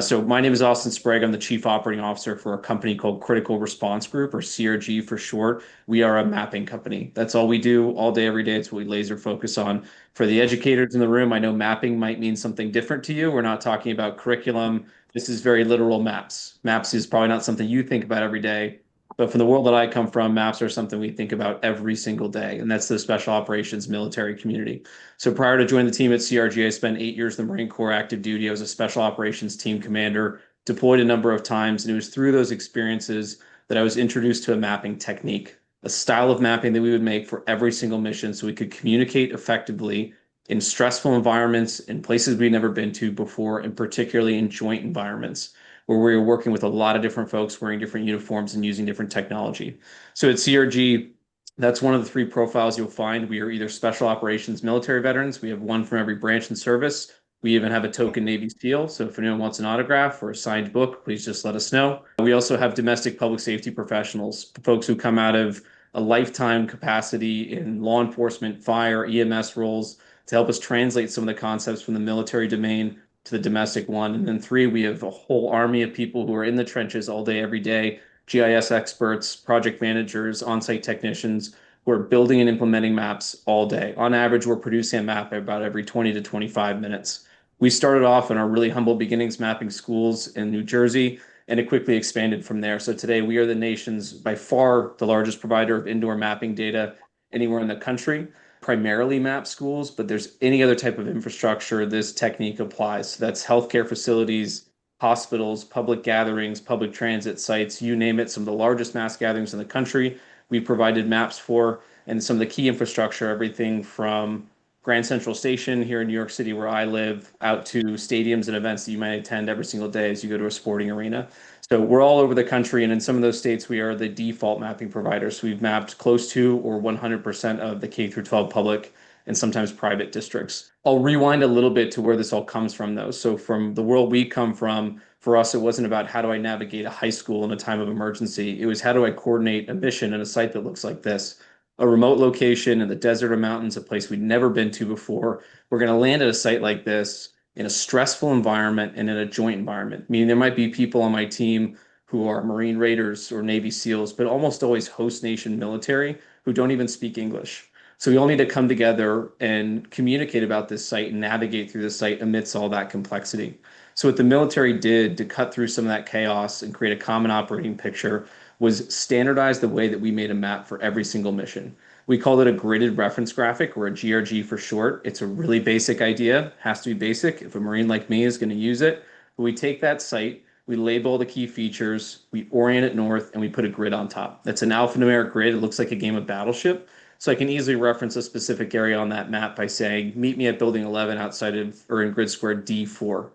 So my name is Austin Sprague. I'm the Chief Operating Officer for a company called Critical Response Group, or CRG for short. We are a mapping company. That's all we do all day, every day. It's what we laser focus on. For the educators in the room, I know mapping might mean something different to you. We're not talking about curriculum. This is very literal maps. Maps is probably not something you think about every day, but from the world that I come from, maps are something we think about every single day, and that's the special operations military community. So prior to joining the team at CRG, I spent 8 years in the Marine Corps active duty. I was a special operations team commander, deployed a number of times, and it was through those experiences that I was introduced to a mapping technique, a style of mapping that we would make for every single mission so we could communicate effectively in stressful environments, in places we'd never been to before, and particularly in joint environments where we were working with a lot of different folks wearing different uniforms and using different technology. So at CRG, that's one of the three profiles you'll find. We are either special operations military veterans. We have one from every branch and service. We even have a token Navy SEAL. So if anyone wants an autograph or a signed book, please just let us know. We also have domestic public safety professionals, folks who come out of a lifetime capacity in law enforcement, fire, EMS roles to help us translate some of the concepts from the military domain to the domestic one. And then three, we have a whole army of people who are in the trenches all day, every day, GIS experts, project managers, on-site technicians who are building and implementing maps all day. On average, we're producing a map about every 20 to 25 minutes. We started off in our really humble beginnings mapping schools in New Jersey, and it quickly expanded from there. So today we are the nation's by far the largest provider of indoor mapping data anywhere in the country. Primarily map schools, but there's any other type of infrastructure this technique applies. So that's healthcare facilities, hospitals, public gatherings, public transit sites, you name it, some of the largest mass gatherings in the country we provided maps for, and some of the key infrastructure, everything from Grand Central Station here in New York City, where I live, out to stadiums and events that you might attend every single day as you go to a sporting arena. So we're all over the country, and in some of those states, we are the default mapping provider. So we've mapped close to or 100% of the K through 12 public and sometimes private districts. I'll rewind a little bit to where this all comes from, though. So from the world we come from, for us, it wasn't about how do I navigate a high school in a time of emergency. It was how do I coordinate a mission in a site that looks like this, a remote location in the desert or mountains, a place we'd never been to before. We're going to land at a site like this in a stressful environment and in a joint environment, meaning there might be people on my team who are Marine Raiders or Navy SEALs, but almost always host nation military who don't even speak English. So we all need to come together and communicate about this site and navigate through the site amidst all that complexity. So what the military did to cut through some of that chaos and create a common operating picture was standardize the way that we made a map for every single mission. We called it a gridded reference graphic, or a GRG for short. It's a really basic idea, has to be basic if a Marine like me is going to use it. But we take that site, we label the key features, we orient it north, and we put a grid on top. That's an alphanumeric grid. It looks like a game of Battleship. So I can easily reference a specific area on that map by saying, meet me at building 11 outside of, or in grid square D4.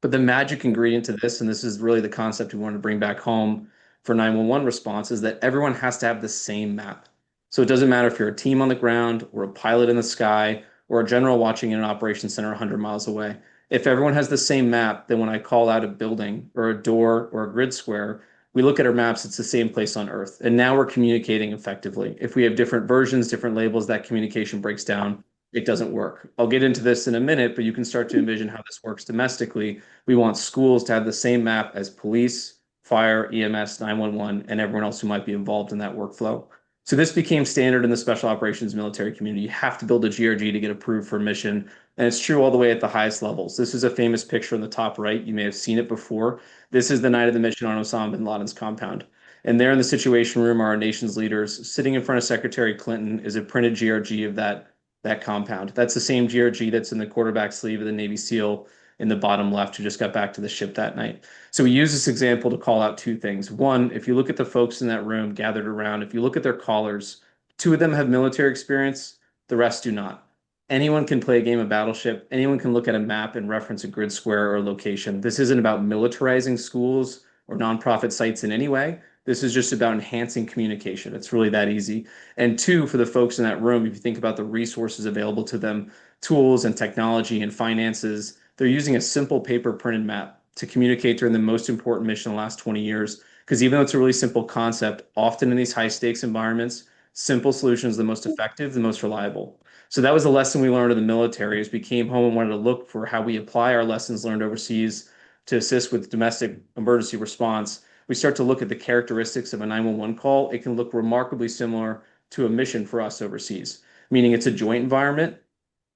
But the magic ingredient to this, and this is really the concept we want to bring back home for 911 response, is that everyone has to have the same map. So it doesn't matter if you're a team on the ground or a pilot in the sky or a general watching in an operations center 100 miles away. If everyone has the same map, then when I call out a building or a door or a grid square, we look at our maps, it's the same place on Earth. And now we're communicating effectively. If we have different versions, different labels, that communication breaks down. It doesn't work. I'll get into this in a minute, but you can start to envision how this works domestically. We want schools to have the same map as police, fire, EMS, 911, and everyone else who might be involved in that workflow. So this became standard in the special operations military community. You have to build a GRG to get approved for a mission. And it's true all the way at the highest levels. This is a famous picture in the top right. You may have seen it before. This is the night of the mission on Osama bin Laden's compound. And there in the situation room are our nation's leaders. Sitting in front of Secretary Clinton is a printed GRG of that compound. That's the same GRG that's in the quarterback sleeve of the Navy SEAL in the bottom left who just got back to the ship that night. So we use this example to call out two things. One, if you look at the folks in that room gathered around, if you look at their callers, two of them have military experience, the rest do not. Anyone can play a game of Battleship. Anyone can look at a map and reference a grid square or a location. This isn't about militarizing schools or nonprofit sites in any way. This is just about enhancing communication. It's really that easy. And two, for the folks in that room, if you think about the resources available to them, tools and technology and finances, they're using a simple paper printed map to communicate during the most important mission in the last 20 years. Because even though it's a really simple concept, often in these high stakes environments, simple solutions are the most effective, the most reliable. So that was the lesson we learned in the military as we came home and wanted to look for how we apply our lessons learned overseas to assist with domestic emergency response, we start to look at the characteristics of a 911 call. It can look remarkably similar to a mission for us overseas, meaning it's a joint environment.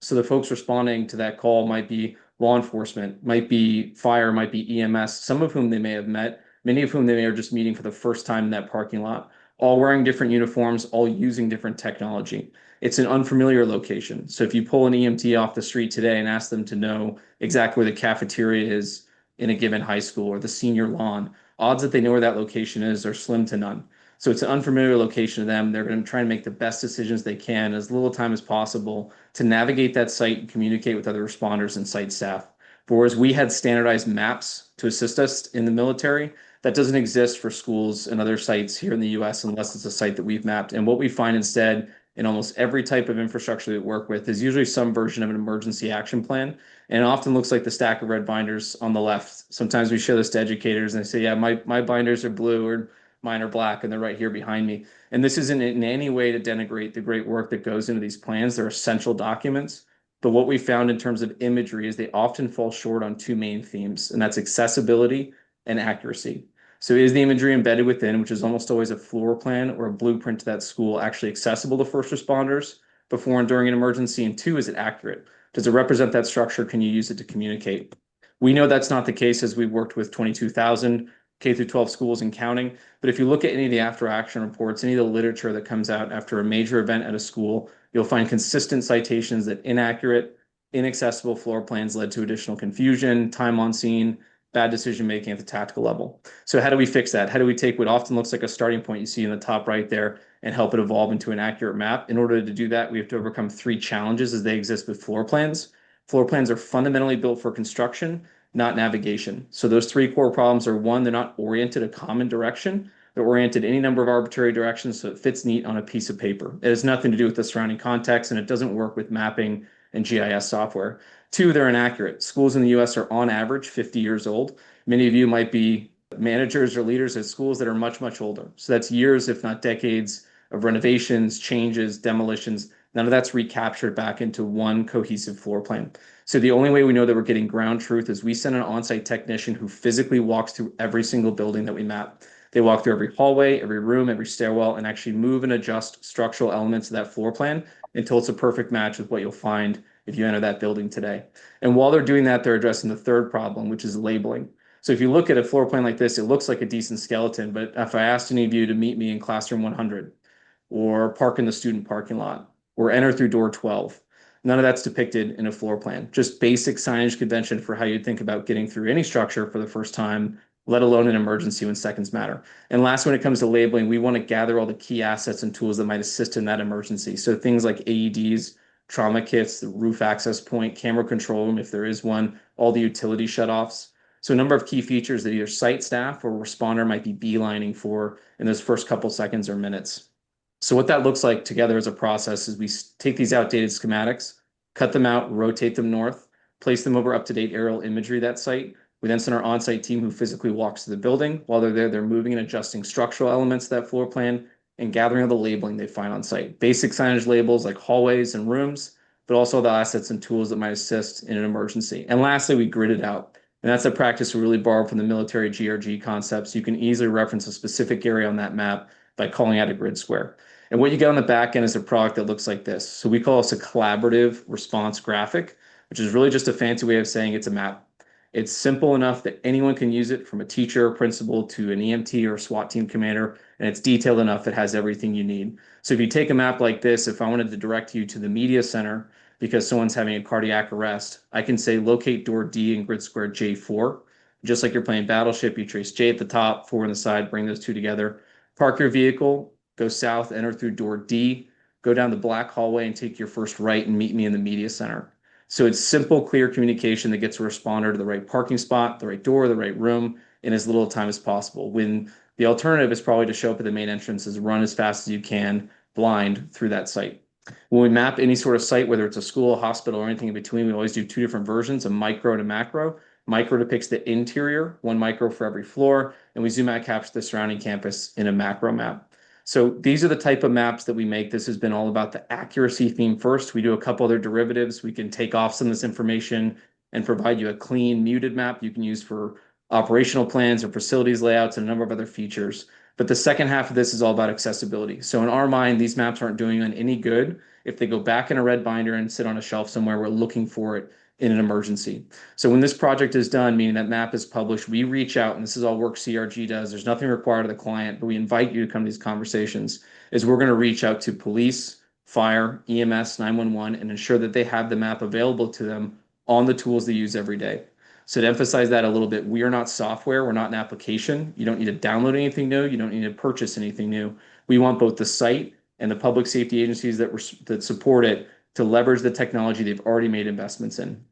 So the folks responding to that call might be law enforcement, might be fire, might be EMS, some of whom they may have met, many of whom they may are just meeting for the first time in that parking lot, all wearing different uniforms, all using different technology. It's an unfamiliar location. So if you pull an EMT off the street today and ask them to know exactly where the cafeteria is in a given high school or the senior lawn, odds that they know where that location is are slim to none. So it's an unfamiliar location to them. They're going to try and make the best decisions they can as little time as possible to navigate that site and communicate with other responders and site staff. Whereas we had standardized maps to assist us in the military, that doesn't exist for schools and other sites here in the US unless it's a site that we've mapped. And what we find instead in almost every type of infrastructure that we work with is usually some version of an emergency action plan. And it often looks like the stack of red binders on the left. Sometimes we show this to educators and they say, yeah, my binders are blue or mine are black and they're right here behind me. And this isn't in any way to denigrate the great work that goes into these plans. They're essential documents. But what we found in terms of imagery is they often fall short on two main themes, and that's accessibility and accuracy. So is the imagery embedded within, which is almost always a floor plan or a blueprint to that school, actually accessible to first responders before and during an emergency? And two, is it accurate? Does it represent that structure? Can you use it to communicate? We know that's not the case as we've worked with 22,000 K through 12 schools and counting. But if you look at any of the after action reports, any of the literature that comes out after a major event at a school, you'll find consistent citations that inaccurate, inaccessible floor plans led to additional confusion, time on scene, bad decision making at the tactical level. So how do we fix that? How do we take what often looks like a starting point you see in the top right there and help it evolve into an accurate map? In order to do that, we have to overcome three challenges as they exist with floor plans. Floor plans are fundamentally built for construction, not navigation. So those three core problems are: one, they're not oriented a common direction. They're oriented any number of arbitrary directions so it fits neat on a piece of paper. It has nothing to do with the surrounding context, and it doesn't work with mapping and GIS software. Two, they're inaccurate. Schools in the US are on average 50 years old. Many of you might be managers or leaders at schools that are much, much older. So that's years, if not decades, of renovations, changes, demolitions. None of that's recaptured back into one cohesive floor plan. So the only way we know that we're getting ground truth is we send an on-site technician who physically walks through every single building that we map. They walk through every hallway, every room, every stairwell, and actually move and adjust structural elements of that floor plan until it's a perfect match with what you'll find if you enter that building today. And while they're doing that, they're addressing the third problem, which is labeling. So if you look at a floor plan like this, it looks like a decent skeleton, but if I asked any of you to meet me in classroom 100 or park in the student parking lot or enter through door 12, none of that's depicted in a floor plan. Just basic signage convention for how you'd think about getting through any structure for the first time, let alone an emergency when seconds matter. And last, when it comes to labeling, we want to gather all the key assets and tools that might assist in that emergency. So things like AEDs, trauma kits, the roof access point, camera control room, if there is one, all the utility shutoffs. So a number of key features that either site staff or responder might be beelining for in those first couple seconds or minutes. So what that looks like together as a process is we take these outdated schematics, cut them out, rotate them north, place them over up-to-date aerial imagery of that site. We then send our on-site team who physically walks to the building. While they're there, they're moving and adjusting structural elements of that floor plan and gathering all the labeling they find on site. Basic signage labels like hallways and rooms, but also the assets and tools that might assist in an emergency. And lastly, we grid it out. And that's a practice we really borrowed from the military GRG concepts. You can easily reference a specific area on that map by calling out a grid square. And what you get on the back end is a product that looks like this. So we call this a collaborative response graphic, which is really just a fancy way of saying it's a map. It's simple enough that anyone can use it, from a teacher or principal to an EMT or a SWAT team commander, and it's detailed enough it has everything you need. So if you take a map like this, if I wanted to direct you to the media center because someone's having a cardiac arrest, I can say locate door D in grid square J4. Just like you're playing Battleship, you trace J at the top, 4 on the side, bring those two together. Park your vehicle, go south, enter through door D, go down the black hallway and take your first right and meet me in the media center. So it's simple, clear communication that gets a responder to the right parking spot, the right door, the right room in as little time as possible. When the alternative is probably to show up at the main entrance, is run as fast as you can, blind, through that site. When we map any sort of site, whether it's a school, a hospital, or anything in between, we always do two different versions, a micro and a macro. Micro depicts the interior, one micro for every floor, and we zoom out, capture the surrounding campus in a macro map. So these are the type of maps that we make. This has been all about the accuracy theme first. We do a couple other derivatives. We can take off some of this information and provide you a clean, muted map you can use for operational plans or facilities layouts and a number of other features. But the second half of this is all about accessibility. So in our mind, these maps aren't doing any good if they go back in a red binder and sit on a shelf somewhere. We're looking for it in an emergency. So when this project is done, meaning that map is published, we reach out, and this is all work CRG does. There's nothing required of the client, but we invite you to come to these conversations, is we're going to reach out to police, fire, EMS, 911, and ensure that they have the map available to them on the tools they use every day. So to emphasize that a little bit, we are not software. We're not an application. You don't need to download anything new. You don't need to purchase anything new. We want both the site and the public safety agencies that support it to leverage the technology they've already made investments in.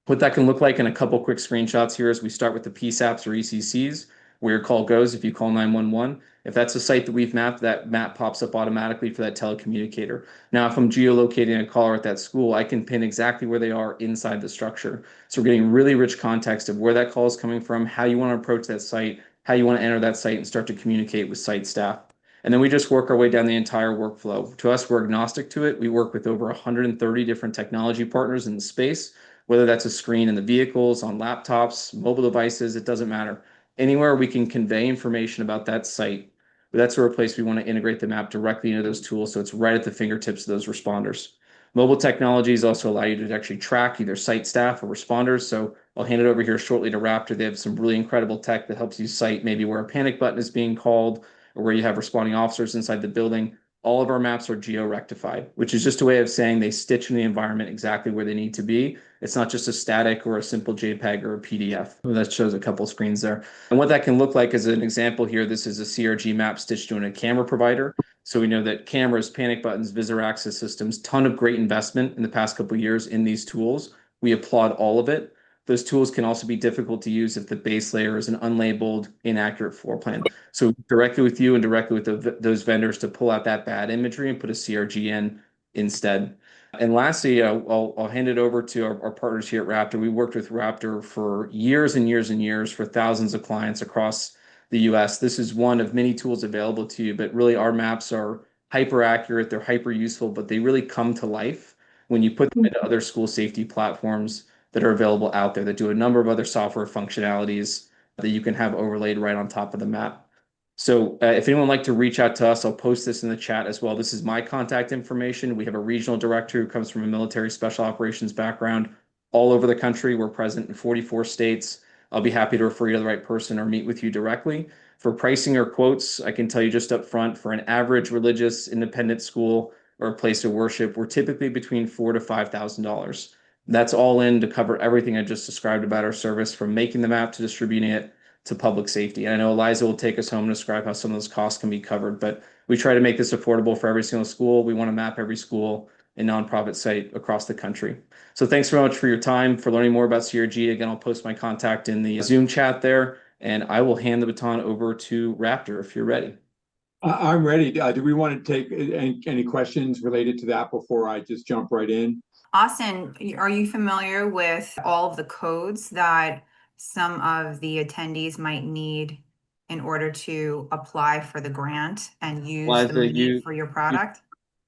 What that can look like in a couple quick screenshots here is we start with the PSAPs or ECCs, where your call goes if you call 911. If that's a site that we've mapped, that map pops up automatically for that telecommunicator. Now, if I'm geolocating a caller at that school, I can pin exactly where they are inside the structure. So we're getting really rich context of where that call is coming from, how you want to approach that site, how you want to enter that site and start to communicate with site staff. And then we just work our way down the entire workflow. To us, we're agnostic to it. We work with over 130 different technology partners in the space, whether that's a screen in the vehicles, on laptops, mobile devices, it doesn't matter. Anywhere we can convey information about that site, that's sort of place we want to integrate the map directly into those tools so it's right at the fingertips of those responders. Mobile technologies also allow you to actually track either site staff or responders. So I'll hand it over here shortly to Raptor. They have some really incredible tech that helps you cite maybe where a panic button is being called or where you have responding officers inside the building. All of our maps are geo-rectified, which is just a way of saying they stitch in the environment exactly where they need to be. It's not just a static or a simple JPEG or a PDF. That shows a couple screens there. And what that can look like as an example here, this is a CRG map stitched to a camera provider. So we know that cameras, panic buttons, visitor access systems, ton of great investment in the past couple of years in these tools. We applaud all of it. Those tools can also be difficult to use if the base layer is an unlabeled, inaccurate floor plan. So directly with you and directly with those vendors to pull out that bad imagery and put a CRG in instead. And lastly, I'll hand it over to our partners here at Raptor. We worked with Raptor for years and years and years for thousands of clients across the US. This is one of many tools available to you, but really our maps are hyper accurate, they're hyper useful, but they really come to life when you put them into other school safety platforms that are available out there that do a number of other software functionalities that you can have overlaid right on top of the map. So if anyone would like to reach out to us, I'll post this in the chat as well. This is my contact information. We have a regional director who comes from a military special operations background all over the country. We're present in 44 states. I'll be happy to refer you to the right person or meet with you directly. For pricing or quotes, I can tell you just up front, for an average religious independent school or a place of worship, we're typically between $4,000 to $5,000. That's all in to cover everything I just described about our service, from making the map to distributing it to public safety. And I know Eliza will take us home and describe how some of those costs can be covered, but we try to make this affordable for every single school. We want to map every school and nonprofit site across the country. So thanks very much for your time, for learning more about CRG. Again, I'll post my contact in the Zoom chat there, and I will hand the baton over to Raptor if you're ready. I'm ready. Do we want to take any questions related to that before I just jump right in? Austin, are you familiar with all of the codes that some of the attendees might need in order to apply for the grant and use the money for your product?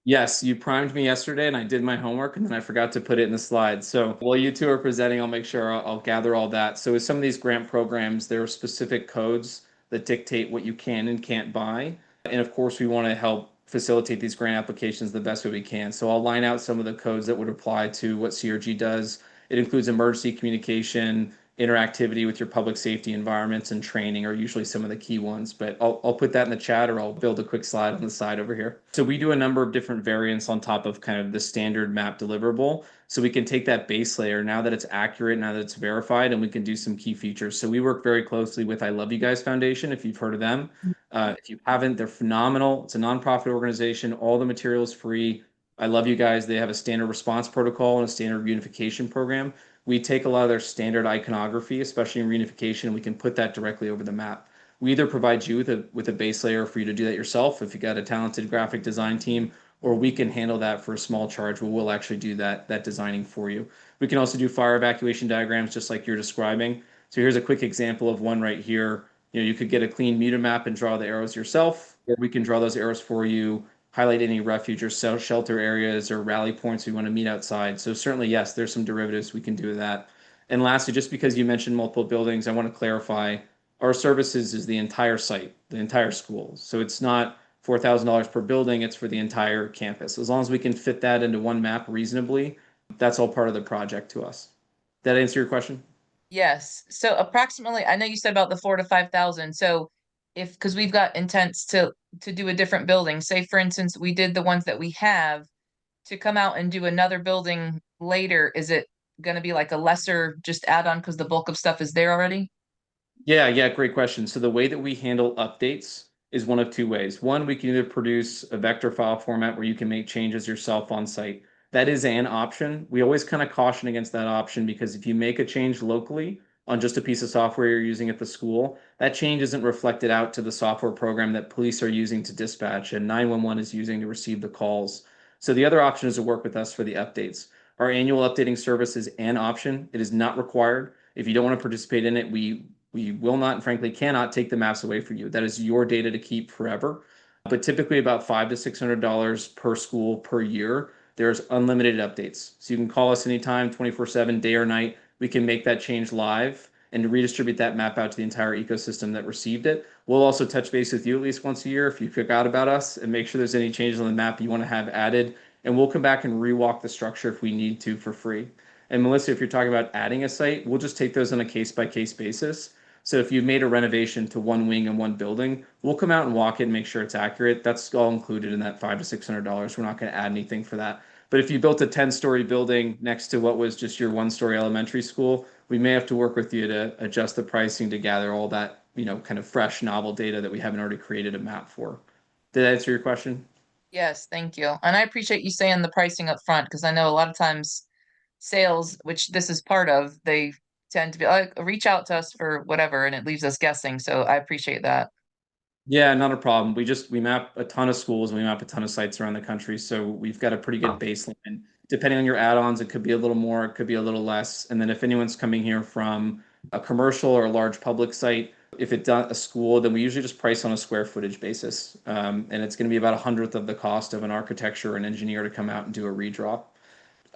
Yes, you primed me yesterday and I did my homework and then I forgot to put it in the slides. So while you two are presenting, I'll make sure I'll gather all that. So with some of these grant programs, there are specific codes that dictate what you can and can't buy. And of course, we want to help facilitate these grant applications the best way we can. So I'll line out some of the codes that would apply to what CRG does. It includes emergency communication, interactivity with your public safety environments, and training are usually some of the key ones, but I'll put that in the chat, or I'll build a quick slide on the side over here. So we do a number of different variants on top of kind of the standard map deliverable. So we can take that base layer now that it's accurate, now that it's verified, and we can do some key features. So we work very closely with I Love You Guys Foundation, if you've heard of them. If you haven't, they're phenomenal. It's a nonprofit organization. All the material is free. I Love You Guys. They have a standard response protocol and a standard reunification program. We take a lot of their standard iconography, especially in reunification, and we can put that directly over the map. We either provide you with a base layer for you to do that yourself if you got a talented graphic design team, or we can handle that for a small charge where we'll actually do that designing for you. We can also do fire evacuation diagrams just like you're describing. So here's a quick example of one right here. You could get a clean meter map and draw the arrows yourself, or we can draw those arrows for you, highlight any refuge or shelter areas or rally points we want to meet outside. So certainly, yes, there's some derivatives we can do with that. And lastly, just because you mentioned multiple buildings, I want to clarify our services is the entire site, the entire school. So it's not $4,000 per building, it's for the entire campus. As long as we can fit that into one map reasonably, that's all part of the project to us. That answer your question? Yes. So approximately, I know you said about the 4 to 5,000. So if, because we've got intents to do a different building, say for instance, we did the ones that we have to come out and do another building later, is it going to be like a lesser just add-on because the bulk of stuff is there already? Yeah, great question. So the way that we handle updates is one of two ways. One, we can either produce a vector file format where you can make changes yourself on site. That is an option. We always kind of caution against that option because if you make a change locally on just a piece of software you're using at the school, that change isn't reflected out to the software program that police are using to dispatch and 911 is using to receive the calls. So the other option is to work with us for the updates. Our annual updating service is an option. It is not required. If you don't want to participate in it, we will not and frankly cannot take the maps away from you. That is your data to keep forever. But typically about $500 to $600 per school per year. There's unlimited updates. So you can call us anytime, 24/7, day or night. We can make that change live and redistribute that map out to the entire ecosystem that received it. We'll also touch base with you at least once a year if you forgot about us and make sure there's any changes on the map you want to have added. And we'll come back and rewalk the structure if we need to for free. And Melissa, if you're talking about adding a site, we'll just take those on a case by case basis. So if you've made a renovation to one wing and one building, we'll come out and walk it and make sure it's accurate. That's all included in that $500 to $600. We're not going to add anything for that. But if you built a 10-story building next to what was just your one-story elementary school, we may have to work with you to adjust the pricing to gather all that, kind of fresh, novel data that we haven't already created a map for. Did that answer your question? Yes, thank you. And I appreciate you saying the pricing up front because I know a lot of times sales, which this is part of, they tend to be like, reach out to us for whatever, and it leaves us guessing. So I appreciate that. Yeah, not a problem. We map a ton of schools and we map a ton of sites around the country. So we've got a pretty good baseline. Depending on your add-ons, it could be a little more, it could be a little less. And then if anyone's coming here from a commercial or a large public site, if it's not a school, then we usually just price on a square footage basis. And it's going to be about 100th of the cost of an architecture or an engineer to come out and do a redraw.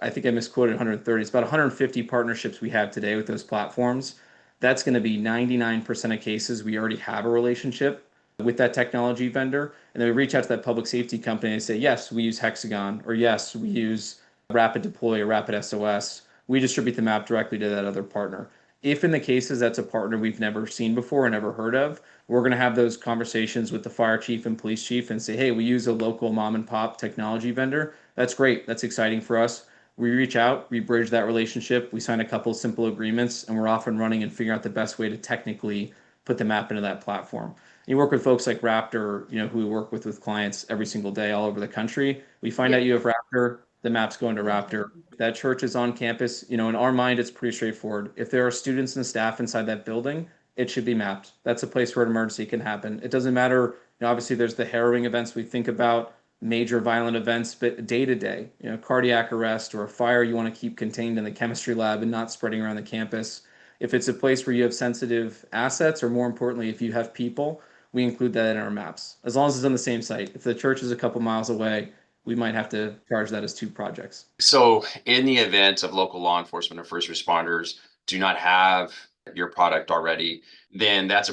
I think I misquoted 130. It's about 150 partnerships we have today with those platforms. That's going to be 99% of cases we already have a relationship with that technology vendor. And then we reach out to that public safety company and say, yes, we use Hexagon, or yes, we use Rapid Deploy or Rapid SOS. We distribute the map directly to that other partner. If in the cases that's a partner we've never seen before and never heard of, we're going to have those conversations with the fire chief and police chief and say, hey, we use a local mom and pop technology vendor. That's great. That's exciting for us. We reach out, we bridge that relationship, we sign a couple of simple agreements, and we're off and running and figure out the best way to technically put the map into that platform. You work with folks like Raptor, who we work with clients every single day all over the country. We find out you have Raptor, the map's going to Raptor. If that church is on campus, in our mind, it's pretty straightforward. If there are students and staff inside that building, it should be mapped. That's a place where an emergency can happen. It doesn't matter, obviously there's the harrowing events we think about, major violent events, but day to day, cardiac arrest or a fire you want to keep contained in the chemistry lab and not spreading around the campus. If it's a place where you have sensitive assets, or more importantly, if you have people, we include that in our maps, as long as it's on the same site. If the church is a couple miles away, we might have to charge that as two projects. So in the event of local law enforcement or first responders do not have your product already, then that's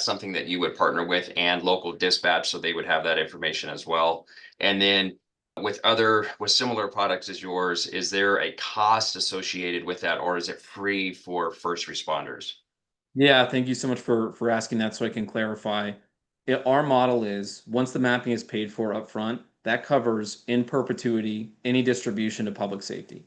something that you would partner with and local dispatch, so they would have that information as well. And then with similar products as yours, is there a cost associated with that, or is it free for first responders? Yeah, thank you so much for asking that so I can clarify. Our model is once the mapping is paid for upfront, that covers in perpetuity any distribution to public safety.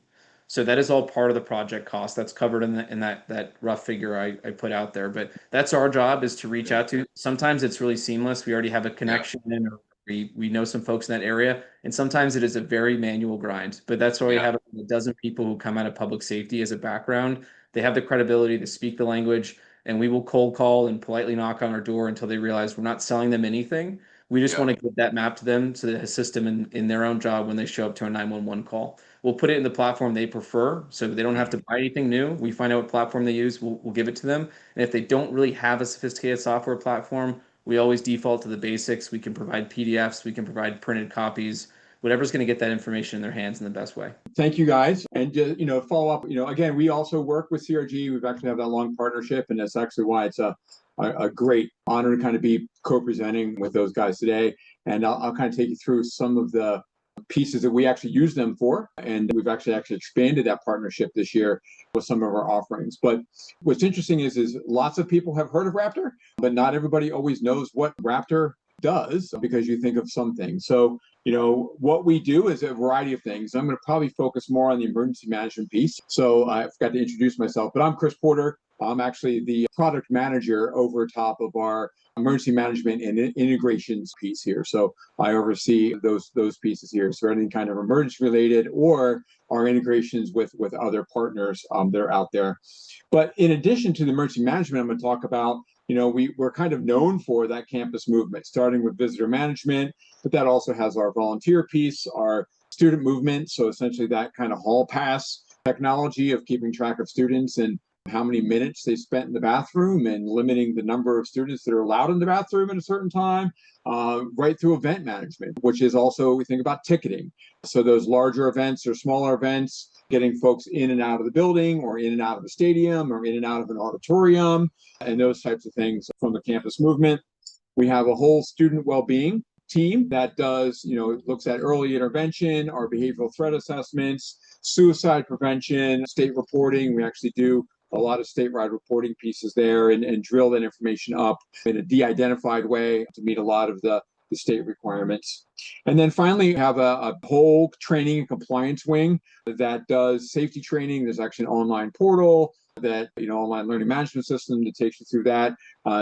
So that is all part of the project cost. That's covered in that rough figure I put out there. But that's our job, is to reach out to. Sometimes it's really seamless. We already have a connection in, or we know some folks in that area. And sometimes it is a very manual grind. But that's why we have a dozen people who come out of public safety as a background. They have the credibility to speak the language, and we will cold call and politely knock on our door until they realize we're not selling them anything. We just want to give that map to them so that assist them in their own job when they show up to a 911 call. We'll put it in the platform they prefer, so they don't have to buy anything new. We find out what platform they use, we'll give it to them. And if they don't really have a sophisticated software platform, we always default to the basics. We can provide PDFs, we can provide printed copies. whatever's going to get that information in their hands in the best way. Thank you guys. And just, follow up, again, we also work with CRG. We've actually have that long partnership, and that's actually why it's a great honor to kind of be co-presenting with those guys today. And I'll kind of take you through some of the pieces that we actually use them for. And we've actually expanded that partnership this year with some of our offerings. But what's interesting is lots of people have heard of Raptor, but not everybody always knows what Raptor does, because you think of some things. So, what we do is a variety of things. I'm going to probably focus more on the emergency management piece. So I forgot to introduce myself, but I'm Chris Porter. I'm actually the product manager over top of our emergency management and integrations piece here. So I oversee those pieces here. So anything kind of emergency related or our integrations with other partners that are out there. But in addition to the emergency management, I'm going to talk about, we're kind of known for that campus movement, starting with visitor management, but that also has our volunteer piece, our student movement. So essentially that kind of hall pass technology of keeping track of students and how many minutes they spent in the bathroom and limiting the number of students that are allowed in the bathroom at a certain time, right through event management, which is also, we think about ticketing. So those larger events or smaller events, getting folks in and out of the building or in and out of the stadium or in and out of an auditorium and those types of things from the campus movement. We have a whole student well-being team that does, looks at early intervention, our behavioral threat assessments, suicide prevention, state reporting. We actually do a lot of statewide reporting pieces there and drill that information up in a de-identified way to meet a lot of the state requirements. And then finally, we have a whole training and compliance wing that does safety training. There's actually an online portal that, online learning management system that takes you through that.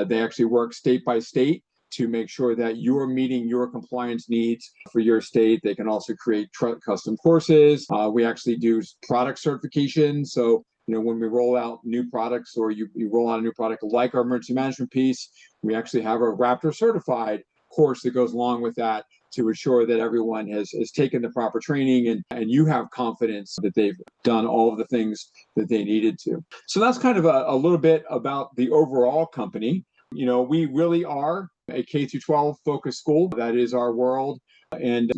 They actually work state by state to make sure that you're meeting your compliance needs for your state. They can also create custom courses. We actually do product certification. So, when we roll out new products or you roll out a new product like our emergency management piece, we actually have a Raptor certified course that goes along with that to ensure that everyone has taken the proper training and you have confidence that they've done all of the things that they needed to. So that's kind of a little bit about the overall company. We really are a K-12 focused school. That is our world. And,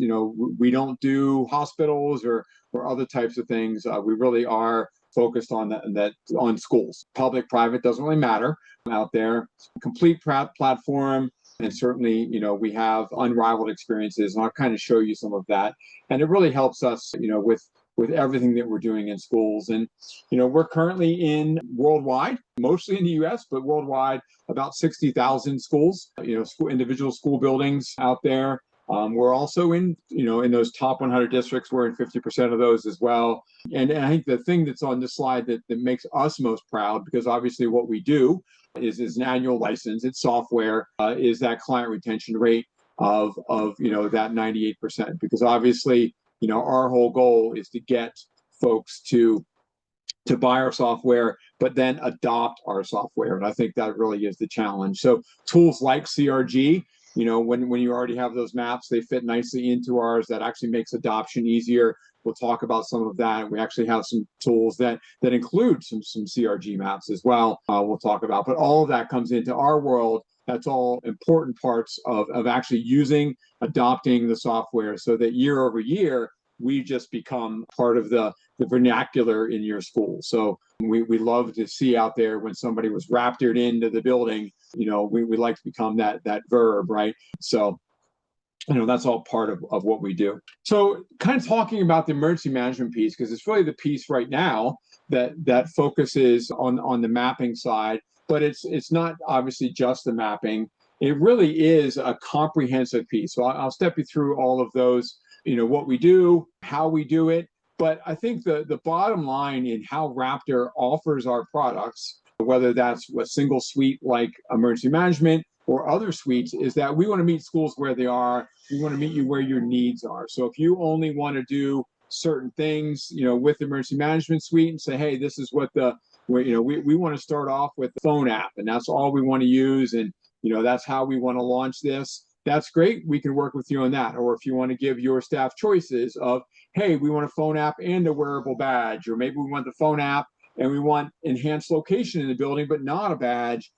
we don't do hospitals or other types of things. We really are focused on that on schools. Public, private, doesn't really matter out there. Complete platform. And certainly, we have unrivaled experiences, and I'll kind of show you some of that. And it really helps us, with everything that we're doing in schools. And, we're currently in worldwide, mostly in the US, but worldwide, about 60,000 schools, individual school buildings out there. We're also in those top 100 districts. We're in 50% of those as well. And I think the thing that's on this slide that makes us most proud, because obviously what we do is an annual license, it's software, is that client retention rate of that 98%. Because obviously, our whole goal is to get folks to buy our software, but then adopt our software. And I think that really is the challenge. So tools like CRG, when you already have those maps, they fit nicely into ours. That actually makes adoption easier. We'll talk about some of that. We actually have some tools that include some CRG maps as well. We'll talk about, but all of that comes into our world. That's all important parts of actually adopting the software, so that year over year, we just become part of the vernacular in your school. So we love to see out there when somebody was raptored into the building, we like to become that verb, right? So, that's all part of what we do. So kind of talking about the emergency management piece, because it's really the piece right now that focuses on the mapping side, but it's not obviously just the mapping. It really is a comprehensive piece. So I'll step you through all of those, what we do, how we do it. But I think the bottom line in how Raptor offers our products, whether that's a single suite like emergency management or other suites, is that we want to meet schools where they are. We want to meet you where your needs are. So if you only want to do certain things, with the emergency management suite and say, hey, this is what we want to start off with the phone app, and that's all we want to use. And, that's how we want to launch this. That's great. We can work with you on that. Or if you want to give your staff choices of, hey, we want a phone app and a wearable badge, or maybe we want the phone app and we want enhanced location in the building, but not a badge,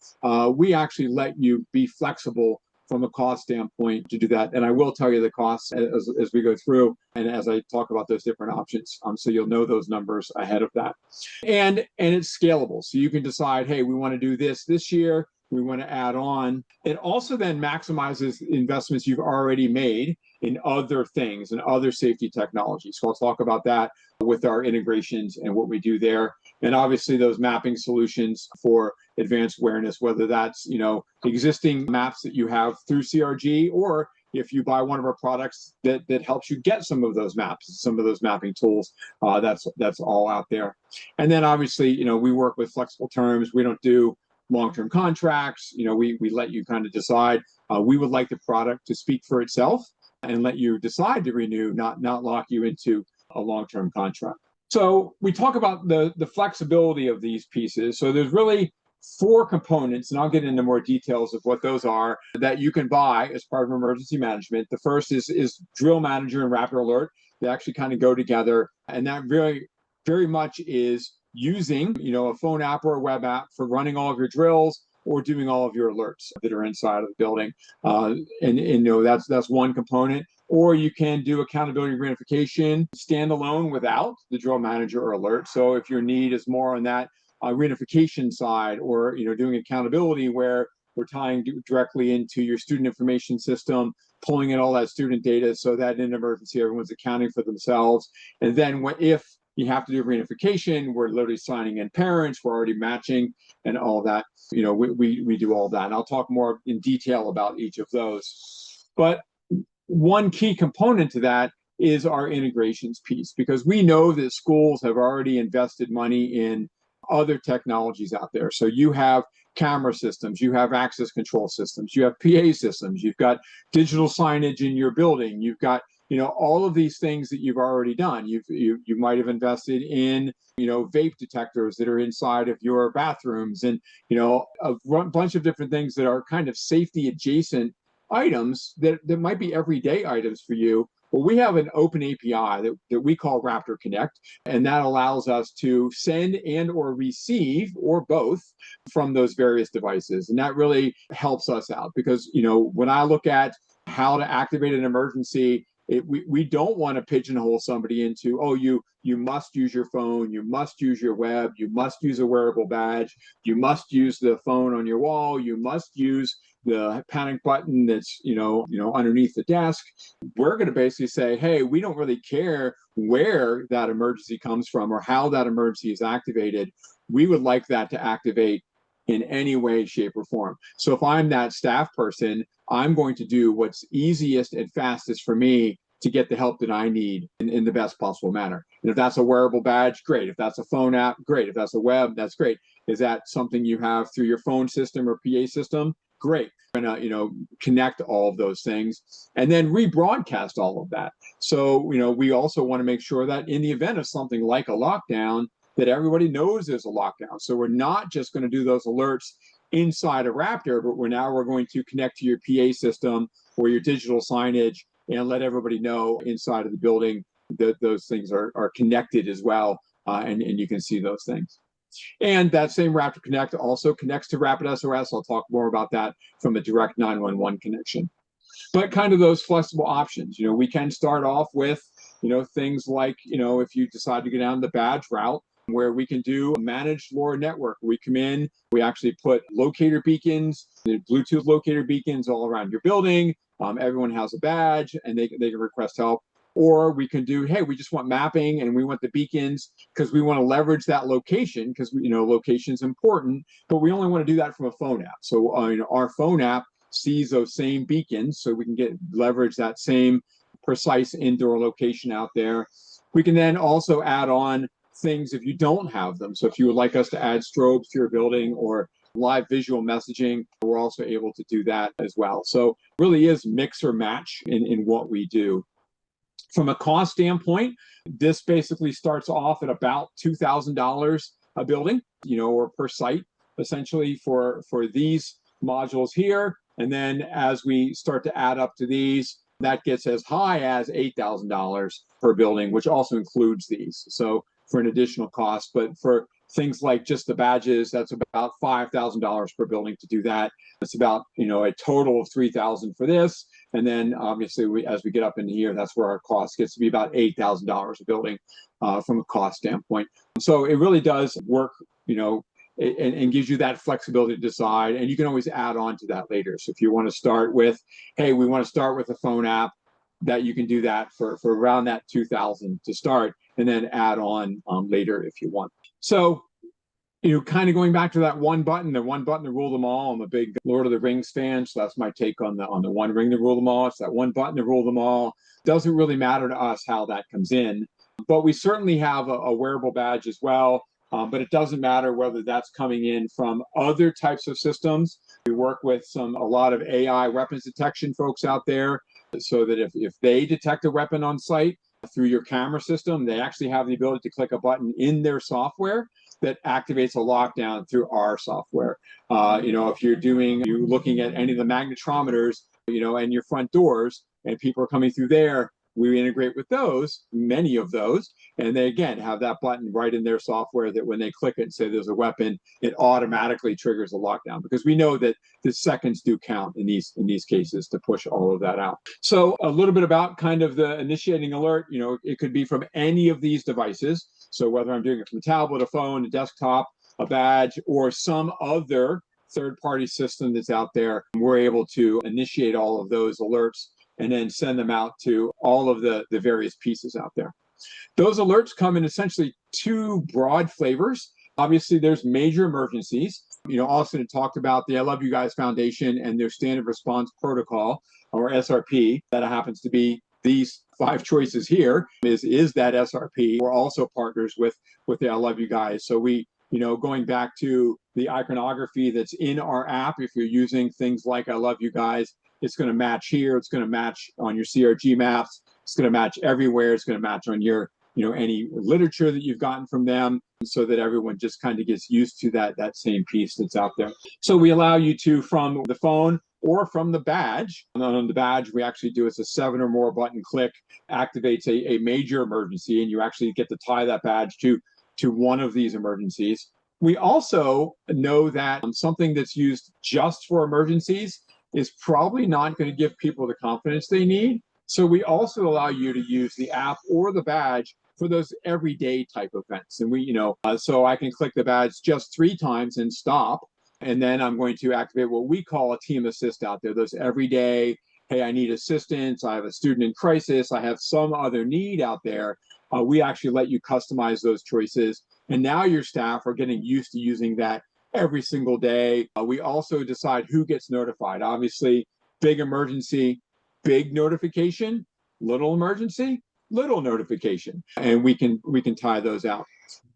we actually let you be flexible from a cost standpoint to do that. And I will tell you the costs as we go through and as I talk about those different options. So you'll know those numbers ahead of that. And it's scalable. So you can decide, hey, we want to do this year. We want to add on. It also then maximizes investments you've already made in other things and other safety technologies. So I'll talk about that with our integrations and what we do there. And obviously those mapping solutions for advanced awareness, whether that's, existing maps that you have through CRG, or if you buy one of our products that helps you get some of those maps, some of those mapping tools, that's all out there. And then obviously, we work with flexible terms. We don't do long-term contracts. We let you kind of decide. We would like the product to speak for itself and let you decide to renew, not lock you into a long-term contract. So we talk about the flexibility of these pieces. So there's really 4 components, and I'll get into more details of what those are, that you can buy as part of emergency management. The first is Drill Manager and Raptor Alert. They actually kind of go together, and that very, very much is using, a phone app or a web app for running all of your drills or doing all of your alerts that are inside of the building. That's one component. Or you can do accountability reunification standalone without the drill manager or alert. So if your need is more on that reunification side, or doing accountability where we're tying directly into your student information system, pulling in all that student data so that in an emergency everyone's accounting for themselves. And then if you have to do reunification, we're literally signing in parents, we're already matching and all that. We do all that. And I'll talk more in detail about each of those. But one key component to that is our integrations piece, because we know that schools have already invested money in other technologies out there. So you have camera systems, you have access control systems, you have PA systems, you've got digital signage in your building, you've got all of these things that you've already done. You might have invested in vape detectors that are inside of your bathrooms, and a bunch of different things that are kind of safety adjacent items that might be everyday items for you. Well, we have an open API that we call Raptor Connect, and that allows us to send and or receive, or both, from those various devices. And that really helps us out, because when I look at how to activate an emergency, we don't want to pigeonhole somebody into, oh, you must use your phone, you must use your web, you must use a wearable badge, you must use the phone on your wall, you must use the panic button that's underneath the desk. We're going to basically say, hey, we don't really care where that emergency comes from or how that emergency is activated. We would like that to activate in any way, shape, or form. So if I'm that staff person, I'm going to do what's easiest and fastest for me to get the help that I need in the best possible manner. And if that's a wearable badge, great. If that's a phone app, great. If that's a web, that's great. Is that something you have through your phone system or PA system? Great. We're gonna, connect all of those things and then rebroadcast all of that. So, we also want to make sure that in the event of something like a lockdown, that everybody knows there's a lockdown. So we're not just going to do those alerts inside of Raptor, but we're going to connect to your PA system or your digital signage and let everybody know inside of the building that those things are connected as well, and you can see those things. And that same Raptor Connect also connects to Rapid SOS. I'll talk more about that from a direct 911 connection. But kind of those flexible options, we can start off with, things like, if you decide to go down the badge route, where we can do a managed LoRa network. We come in, we actually put locator beacons, the Bluetooth locator beacons all around your building. Everyone has a badge and they can request help. Or we can do, hey, we just want mapping and we want the beacons because we want to leverage that location, because location is important, but we only want to do that from a phone app. So our phone app sees those same beacons, so we can leverage that same precise indoor location out there. We can then also add on things if you don't have them. So if you would like us to add strobes to your building or live visual messaging, we're also able to do that as well. So really is mix or match in what we do. From a cost standpoint, this basically starts off at about $2,000 a building, or per site, essentially for these modules here. And then as we start to add up to these, that gets as high as $8,000 per building, which also includes these. So for an additional cost, but for things like just the badges, that's about $5,000 per building to do that. It's about, a total of $3,000 for this. And then obviously as we get up into here, that's where our cost gets to be about $8,000 a building from a cost standpoint. So it really does work, and gives you that flexibility to decide, and you can always add on to that later. So if you want to start with, hey, we want to start with a phone app, that you can do that for around that $2,000 to start, and then add on later if you want. So, kind of going back to that one button to rule them all. I'm a big Lord of the Rings fan, so that's my take on the one ring to rule them all. It's that one button to rule them all. Doesn't really matter to us how that comes in, but we certainly have a wearable badge as well. But it doesn't matter whether that's coming in from other types of systems. We work with a lot of AI weapons detection folks out there, so that if they detect a weapon on site through your camera system, they actually have the ability to click a button in their software that activates a lockdown through our software. If you're looking at any of the magnetometers, and your front doors, and people are coming through there, we integrate with those, many of those, and they again have that button right in their software that when they click it and say there's a weapon, it automatically triggers a lockdown, because we know that the seconds do count in these cases to push all of that out. So a little bit about kind of the initiating alert. It could be from any of these devices. So whether I'm doing it from a tablet, a phone, a desktop, a badge, or some other third-party system that's out there, we're able to initiate all of those alerts and then send them out to all of the various pieces out there. Those alerts come in essentially two broad flavors. Obviously, there's major emergencies. Austin had talked about the I Love You Guys Foundation and their standard response protocol, or SRP, that happens to be these 5 choices here is that SRP. We're also partners with the I Love You Guys. So we, going back to the iconography that's in our app, if you're using things like I Love You Guys, it's going to match here. It's going to match on your CRG maps. It's going to match everywhere. It's going to match on your, any literature that you've gotten from them, so that everyone just kind of gets used to that same piece that's out there. So we allow you to, from the phone or from the badge. On the badge, we actually do, it's a 7 or more button click, activates a major emergency, and you actually get to tie that badge to one of these emergencies. We also know that something that's used just for emergencies is probably not going to give people the confidence they need. So we also allow you to use the app or the badge for those everyday type events. And we, so I can click the badge just 3 times and stop. And then I'm going to activate what we call a team assist out there. Those everyday, hey, I need assistance. I have a student in crisis. I have some other need out there. We actually let you customize those choices. And now your staff are getting used to using that every single day. We also decide who gets notified. Obviously, big emergency, big notification, little emergency, little notification, and we can tie those out.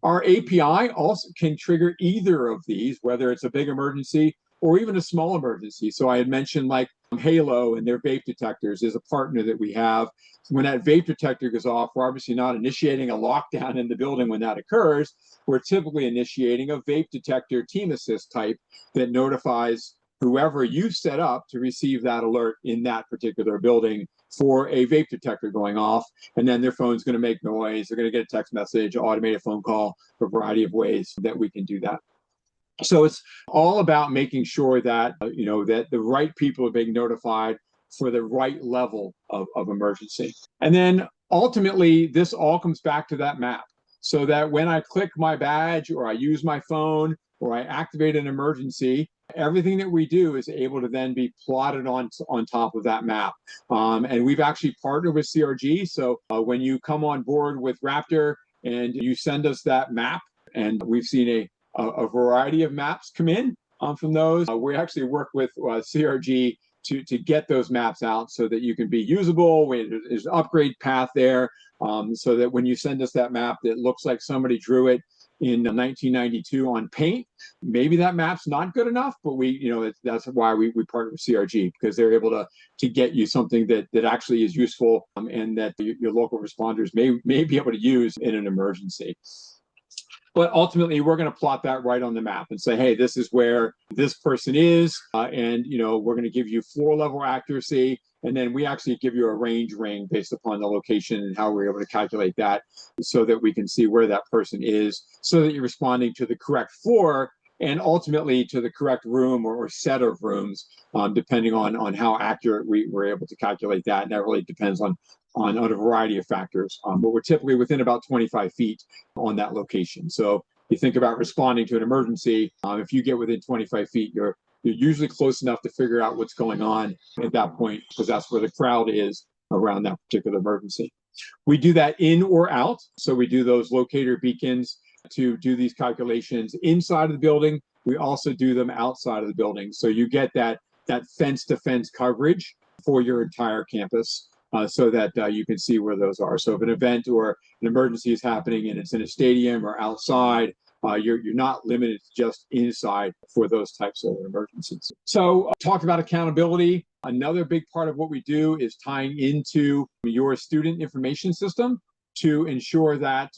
Our API also can trigger either of these, whether it's a big emergency or even a small emergency. So I had mentioned like Halo and their vape detectors is a partner that we have. When that vape detector goes off, we're obviously not initiating a lockdown in the building when that occurs. We're typically initiating a vape detector team assist type that notifies whoever you set up to receive that alert in that particular building for a vape detector going off. And then their phone's going to make noise. They're going to get a text message, automated phone call, a variety of ways that we can do that. So it's all about making sure that, that the right people are being notified for the right level of emergency. And then ultimately, this all comes back to that map. So that when I click my badge or I use my phone or I activate an emergency, everything that we do is able to then be plotted on top of that map. And we've actually partnered with CRG. So when you come on board with Raptor and you send us that map, and we've seen a variety of maps come in from those, we actually work with CRG to get those maps out so that you can be usable. There's an upgrade path there, so that when you send us that map that looks like somebody drew it in 1992 on paint, maybe that map's not good enough, but that's why we partner with CRG, because they're able to get you something that actually is useful, and that your local responders may be able to use in an emergency. But ultimately, we're going to plot that right on the map and say, hey, this is where this person is. And, we're going to give you floor level accuracy. And then we actually give you a range ring based upon the location and how we're able to calculate that so that we can see where that person is, so that you're responding to the correct floor and ultimately to the correct room or set of rooms, depending on how accurate we were able to calculate that. And that really depends on a variety of factors. But we're typically within about 25 feet on that location. So you think about responding to an emergency, if you get within 25 feet, you're usually close enough to figure out what's going on at that point, because that's where the crowd is around that particular emergency. We do that in or out. So we do those locator beacons to do these calculations inside of the building. We also do them outside of the building. So you get that fence to fence coverage for your entire campus, so that you can see where those are. So if an event or an emergency is happening and it's in a stadium or outside, you're not limited to just inside for those types of emergencies. So talk about accountability. Another big part of what we do is tying into your student information system to ensure that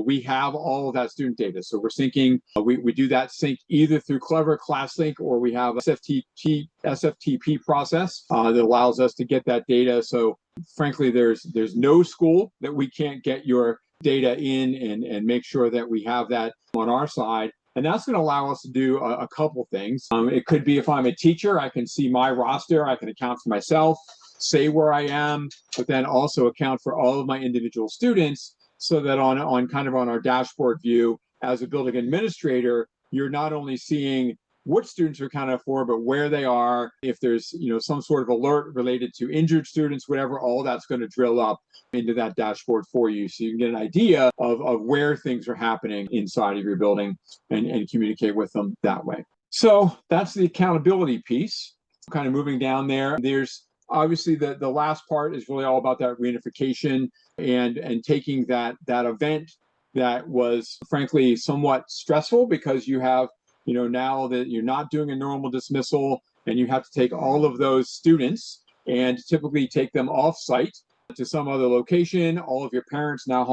we have all of that student data. So we're syncing. We do that sync either through Clever ClassLink, or we have a SFTP process that allows us to get that data. So frankly, there's no school that we can't get your data in and make sure that we have that on our side. And that's going to allow us to do a couple things. It could be, if I'm a teacher, I can see my roster, I can account for myself, say where I am, but then also account for all of my individual students, so that on our dashboard view as a building administrator, you're not only seeing what students are accounted for, but where they are. If there's some sort of alert related to injured students, whatever, all that's going to drill up into that dashboard for you, so you can get an idea of where things are happening inside of your building and communicate with them that way. So that's the accountability piece. Kind of moving down there, there's obviously the last part is really all about that reunification and taking that event that was frankly somewhat stressful, because you have now that you're not doing a normal dismissal and you have to take all of those students and typically take them off site to some other location. All of your parents now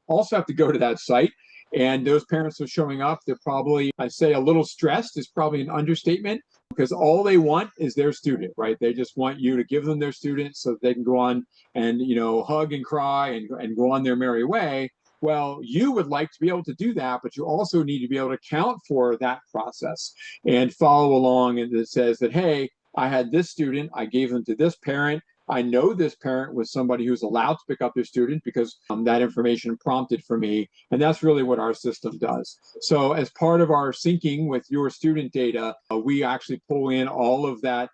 also have to go to that site, and those parents are showing up. They're probably, I say a little stressed is probably an understatement, because all they want is their student, right? They just want you to give them their student so that they can go on and hug and cry and go on their merry way. Well, you would like to be able to do that, but you also need to be able to account for that process and follow along. And it says that, hey, I had this student, I gave them to this parent. I know this parent was somebody who's allowed to pick up their student because that information prompted for me. And that's really what our system does. So as part of our syncing with your student data, we actually pull in all of that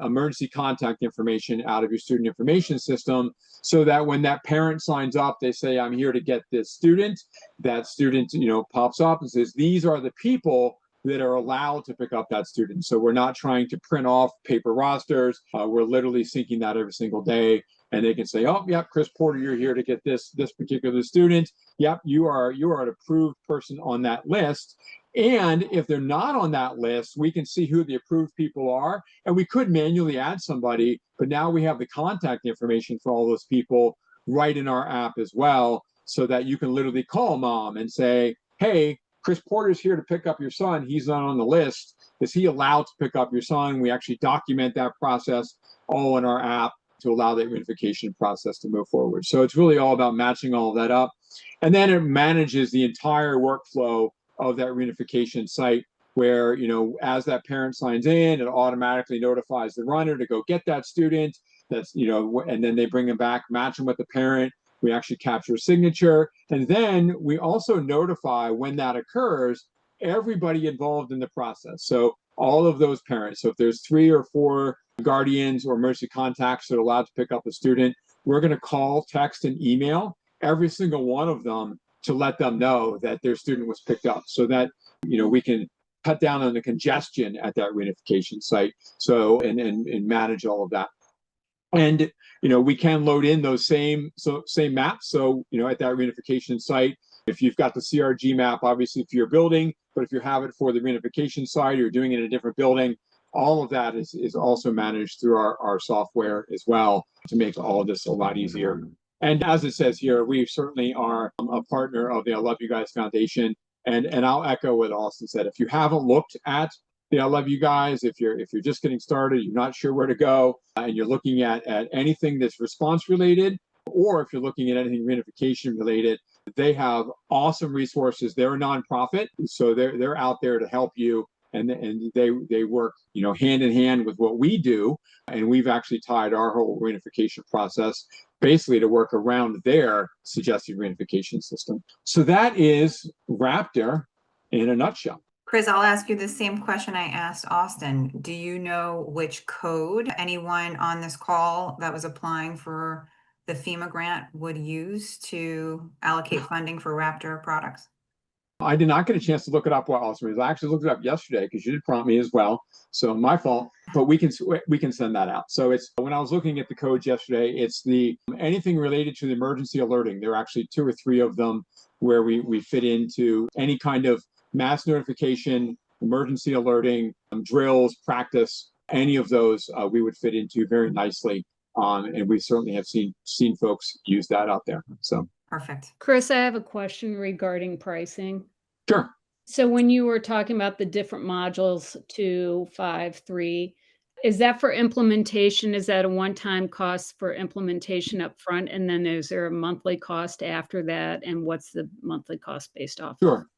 emergency contact information out of your student information system, so that when that parent signs up, they say, I'm here to get this student. That student, pops up and says, these are the people that are allowed to pick up that student. So we're not trying to print off paper rosters. We're literally syncing that every single day. And they can say, oh, yep, Chris Porter, you're here to get this particular student. Yep, you are an approved person on that list. And if they're not on that list, we can see who the approved people are. And we could manually add somebody, but now we have the contact information for all those people right in our app as well, so that you can literally call mom and say, hey, Chris Porter's here to pick up your son. He's not on the list. Is he allowed to pick up your son? We actually document that process all in our app to allow the reunification process to move forward. So it's really all about matching all of that up. And then it manages the entire workflow of that reunification site, where, as that parent signs in, it automatically notifies the runner to go get that student. That's, and then they bring them back, match them with the parent. We actually capture a signature. And then we also notify, when that occurs, everybody involved in the process. So all of those parents. So if there's 3 or 4 guardians or emergency contacts that are allowed to pick up a student, we're going to call, text, and email every single one of them to let them know that their student was picked up, so that we can cut down on the congestion at that reunification site. So and manage all of that. And we can load in those same maps. So at that reunification site, if you've got the CRG map, obviously for your building, but if you have it for the reunification site, or you're doing it in a different building, all of that is also managed through our software as well, to make all of this a lot easier. And as it says here, we certainly are a partner of the I Love You Guys Foundation. And I'll echo what Austin said. If you haven't looked at the I Love You guys, if you're just getting started, you're not sure where to go, and you're looking at anything that's response related, or if you're looking at anything reunification related, they have awesome resources. They're a nonprofit, so they're out there to help you, and they work, you know, hand in hand with what we do, and we've actually tied our whole reunification process basically to work around their suggested reunification system. So that is Raptor in a nutshell. Chris, I'll ask you the same question I asked Austin. Do you know which code anyone on this call that was applying for the FEMA grant would use to allocate funding for Raptor products? I did not get a chance to look it up while Austin was. I actually looked it up yesterday because you did prompt me as well. So my fault, but we can send that out. So it's, when I was looking at the codes yesterday, it's the anything related to the emergency alerting. There are actually 2 or 3 of them where we fit into any kind of mass notification, emergency alerting, drills, practice, any of those we would fit into very nicely. And we certainly have seen folks use that out there. So Perfect. Chris, I have a question regarding pricing. sure. So when you were talking about the different modules, 2, 5, 3, is that for implementation? Is that a one-time cost for implementation up front? And then is there a monthly cost after that? And what's the monthly cost based off? Sure.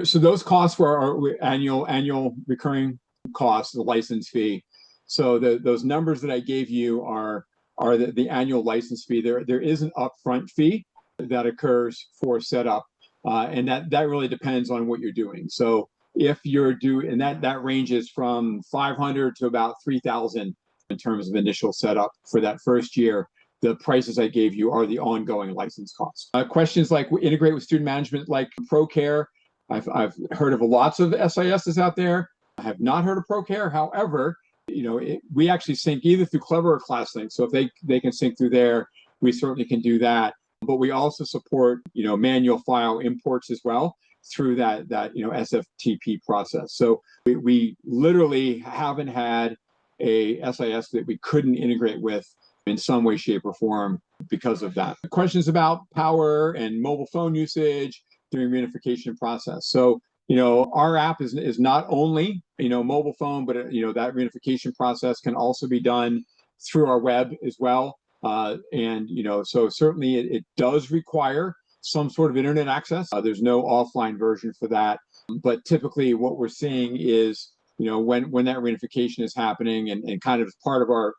So those costs were our annual recurring costs, the license fee. So those numbers that I gave you are the annual license fee. There is an upfront fee that occurs for setup, and that really depends on what you're doing. So if you're doing, and that ranges from 500 to about 3,000 in terms of initial setup for that first year. The prices I gave you are the ongoing license costs. Questions like integrate with student management, like ProCare. I've heard of lots of SISs out there. I have not heard of ProCare. However, you know, we actually sync either through Clever or ClassLink. So if they can sync through there, we certainly can do that. But we also support, you know, manual file imports as well through that you know, SFTP process. So we literally haven't had a SIS that we couldn't integrate with in some way, shape, or form because of that. Questions about power and mobile phone usage during reunification process. So, you know, our app is not only, you know, mobile phone, but, you know, that reunification process can also be done through our web as well. And, you know, so certainly it does require some sort of internet access. There's no offline version for that. But typically what we're seeing is, you know, when that reunification is happening and kind of as part of our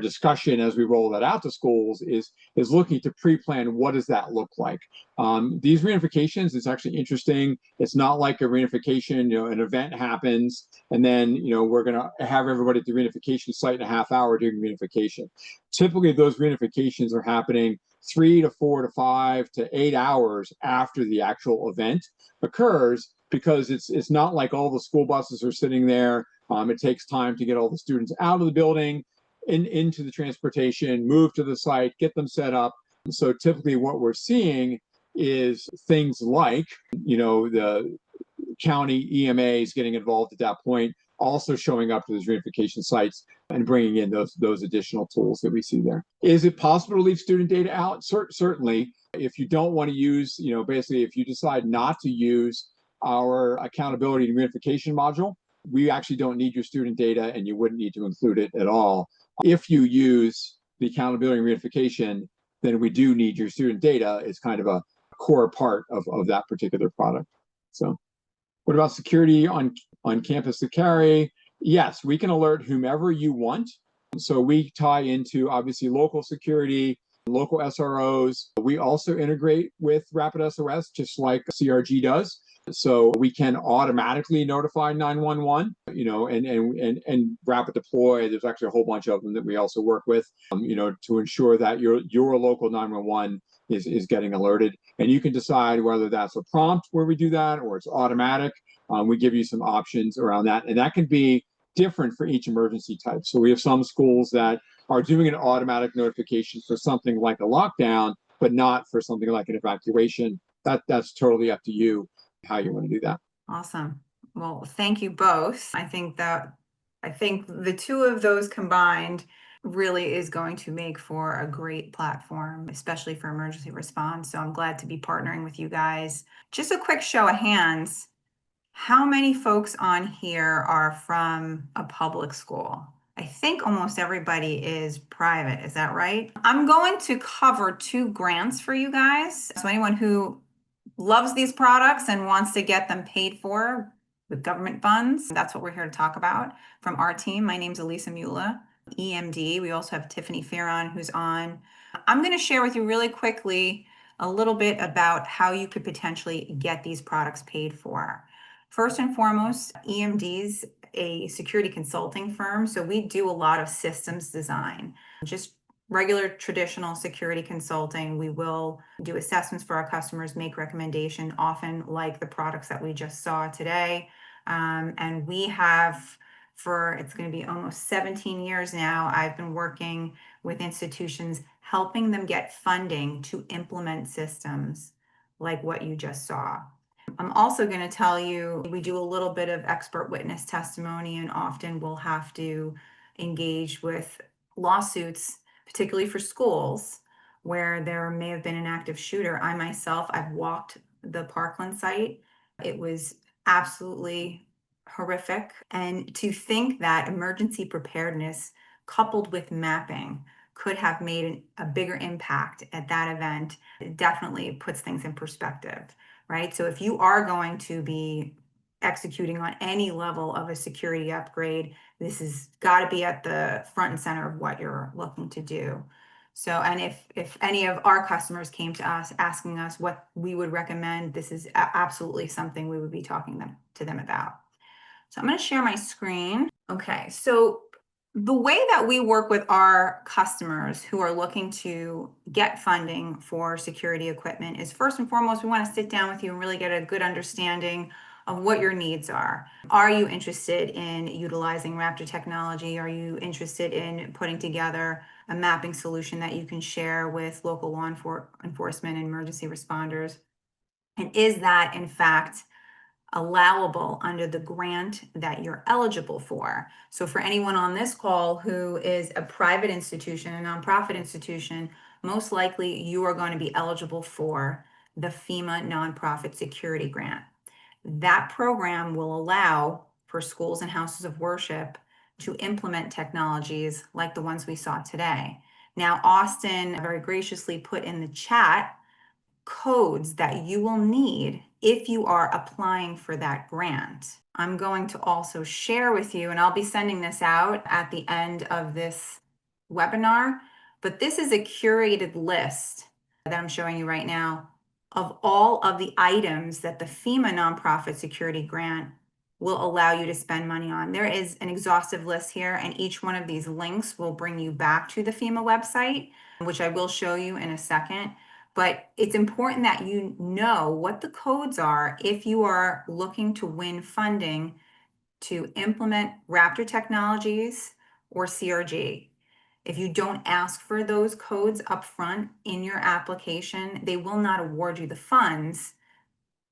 discussion as we roll that out to schools is looking to pre-plan what does that look like. These reunifications, it's actually interesting. It's not like a reunification, you know, an event happens and then, you know, we're going to have everybody at the reunification site in a half hour doing reunification. Typically those reunifications are happening 3 to 4 to 5 to 8 hours after the actual event occurs, because it's not like all the school buses are sitting there. It takes time to get all the students out of the building, into the transportation, move to the site, get them set up. So typically what we're seeing is things like, you know, the county EMAs getting involved at that point, also showing up to those reunification sites and bringing in those additional tools that we see there. Is it possible to leave student data out? Certainly. If you don't want to use, you know, basically if you decide not to use our accountability and reunification module, we actually don't need your student data and you wouldn't need to include it at all. If you use the accountability and reunification, then we do need your student data. It's kind of a core part of that particular product. So what about security on campus to carry? Yes, we can alert whomever you want. So we tie into obviously local security, local SROs. We also integrate with Rapid SOS, just like CRG does. So we can automatically notify 911, you know, and rapid deploy. There's actually a whole bunch of them that we also work with, you know, to ensure that your local 911 is getting alerted. And you can decide whether that's a prompt where we do that or it's automatic. We give you some options around that, and that can be different for each emergency type. So we have some schools that are doing an automatic notification for something like a lockdown, but not for something like an evacuation. That's totally up to you how you want to do that. Awesome. Well, thank you both. I think the 2 of those combined really is going to make for a great platform, especially for emergency response. So I'm glad to be partnering with you guys. Just a quick show of hands. How many folks on here are from a public school? I think almost everybody is private. Is that right? I'm going to cover 2 grants for you guys. So anyone who loves these products and wants to get them paid for with government funds, that's what we're here to talk about from our team. My name's Elisa Mula, EMD. We also have Tiffany Farron, who's on. I'm going to share with you really quickly a little bit about how you could potentially get these products paid for. First and foremost, EMD's a security consulting firm, so we do a lot of systems design, just regular traditional security consulting. We will do assessments for our customers, make recommendation, often like the products that we just saw today. And we have, for it's going to be almost 17 years now, I've been working with institutions, helping them get funding to implement systems like what you just saw. I'm also going to tell you, we do a little bit of expert witness testimony, and often we'll have to engage with lawsuits, particularly for schools where there may have been an active shooter. I myself, I've walked the Parkland site. It was absolutely horrific. And to think that emergency preparedness coupled with mapping could have made a bigger impact at that event, it definitely puts things in perspective, right? So if you are going to be executing on any level of a security upgrade, this has got to be at the front and center of what you're looking to do. So, and if any of our customers came to us asking us what we would recommend, this is absolutely something we would be talking to them about. So I'm going to share my screen. Okay, so the way that we work with our customers who are looking to get funding for security equipment is, first and foremost, we want to sit down with you and really get a good understanding of what your needs are. Are you interested in utilizing Raptor technology? Are you interested in putting together a mapping solution that you can share with local law enforcement and emergency responders? And is that, in fact, allowable under the grant that you're eligible for? So for anyone on this call who is a private institution, a nonprofit institution, most likely you are going to be eligible for the FEMA Nonprofit Security Grant. That program will allow for schools and houses of worship to implement technologies like the ones we saw today. Now, Austin very graciously put in the chat codes that you will need if you are applying for that grant. I'm going to also share with you, and I'll be sending this out at the end of this webinar, but this is a curated list that I'm showing you right now of all of the items that the FEMA Nonprofit Security Grant will allow you to spend money on. There is an exhaustive list here, and each one of these links will bring you back to the FEMA website, which I will show you in a second. But it's important that you know what the codes are if you are looking to win funding to implement Raptor Technologies or CRG. If you don't ask for those codes up front in your application, they will not award you the funds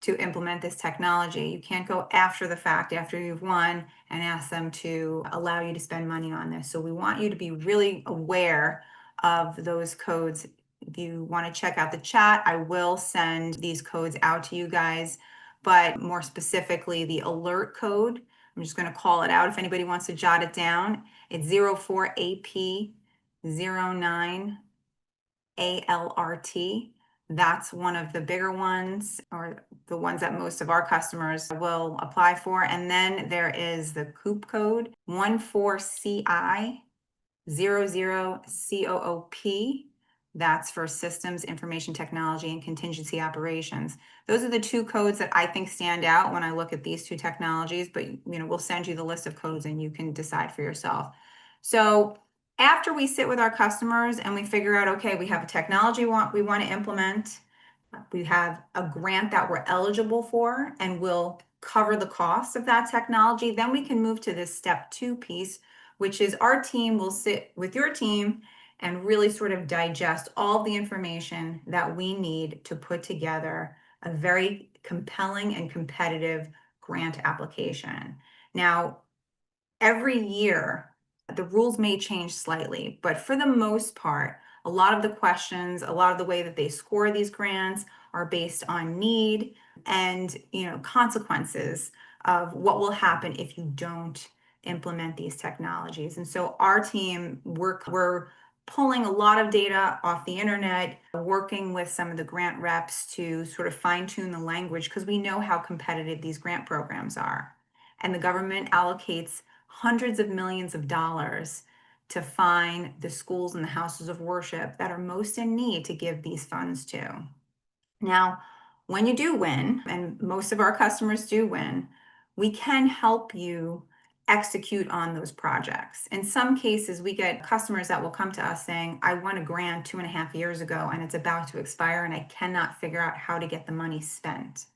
to implement this technology. You can't go after the fact, after you've won, and ask them to allow you to spend money on this. So we want you to be really aware of those codes. If you want to check out the chat, I will send these codes out to you guys, but more specifically, the alert code, I'm just going to call it out if anybody wants to jot it down. It's 04AP09ALRT. That's one of the bigger ones, or the ones that most of our customers will apply for. And then there is the COOP code 14CI00COOP. That's for Systems, Information Technology, and Contingency Operations. Those are the 2 codes that I think stand out when I look at these 2 technologies, but we'll send you the list of codes and you can decide for yourself. So after we sit with our customers and we figure out, okay, we have a technology we want to implement, we have a grant that we're eligible for, and we'll cover the cost of that technology, then we can move to this step 2 piece, which is our team will sit with your team and really sort of digest all the information that we need to put together a very compelling and competitive grant application. Now, every year, The rules may change slightly, but for the most part, a lot of the questions, a lot of the way that they score these grants are based on need and, consequences of what will happen if you don't implement these technologies. And so our team, we're pulling a lot of data off the internet, working with some of the grant reps to sort of fine tune the language because we know how competitive these grant programs are. And the government allocates hundreds of millions of dollars to find the schools and the houses of worship that are most in need to give these funds to. Now, when you do win, and most of our customers do win, we can help you execute on those projects. In some cases, we get customers that will come to us saying, I won a grant 2.5 years ago and it's about to expire and I cannot figure out how to get the money spent.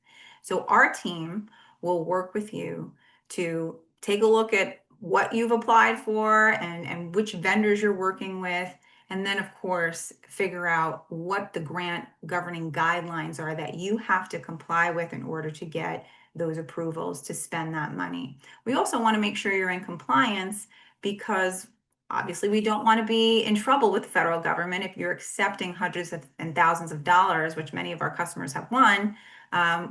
So our team will work with you to take a look at what you've applied for and which vendors you're working with. And then, of course, figure out what the grant governing guidelines are that you have to comply with in order to get those approvals to spend that money. We also want to make sure you're in compliance because obviously we don't want to be in trouble with the federal government if you're accepting hundreds and thousands of dollars, which many of our customers have won.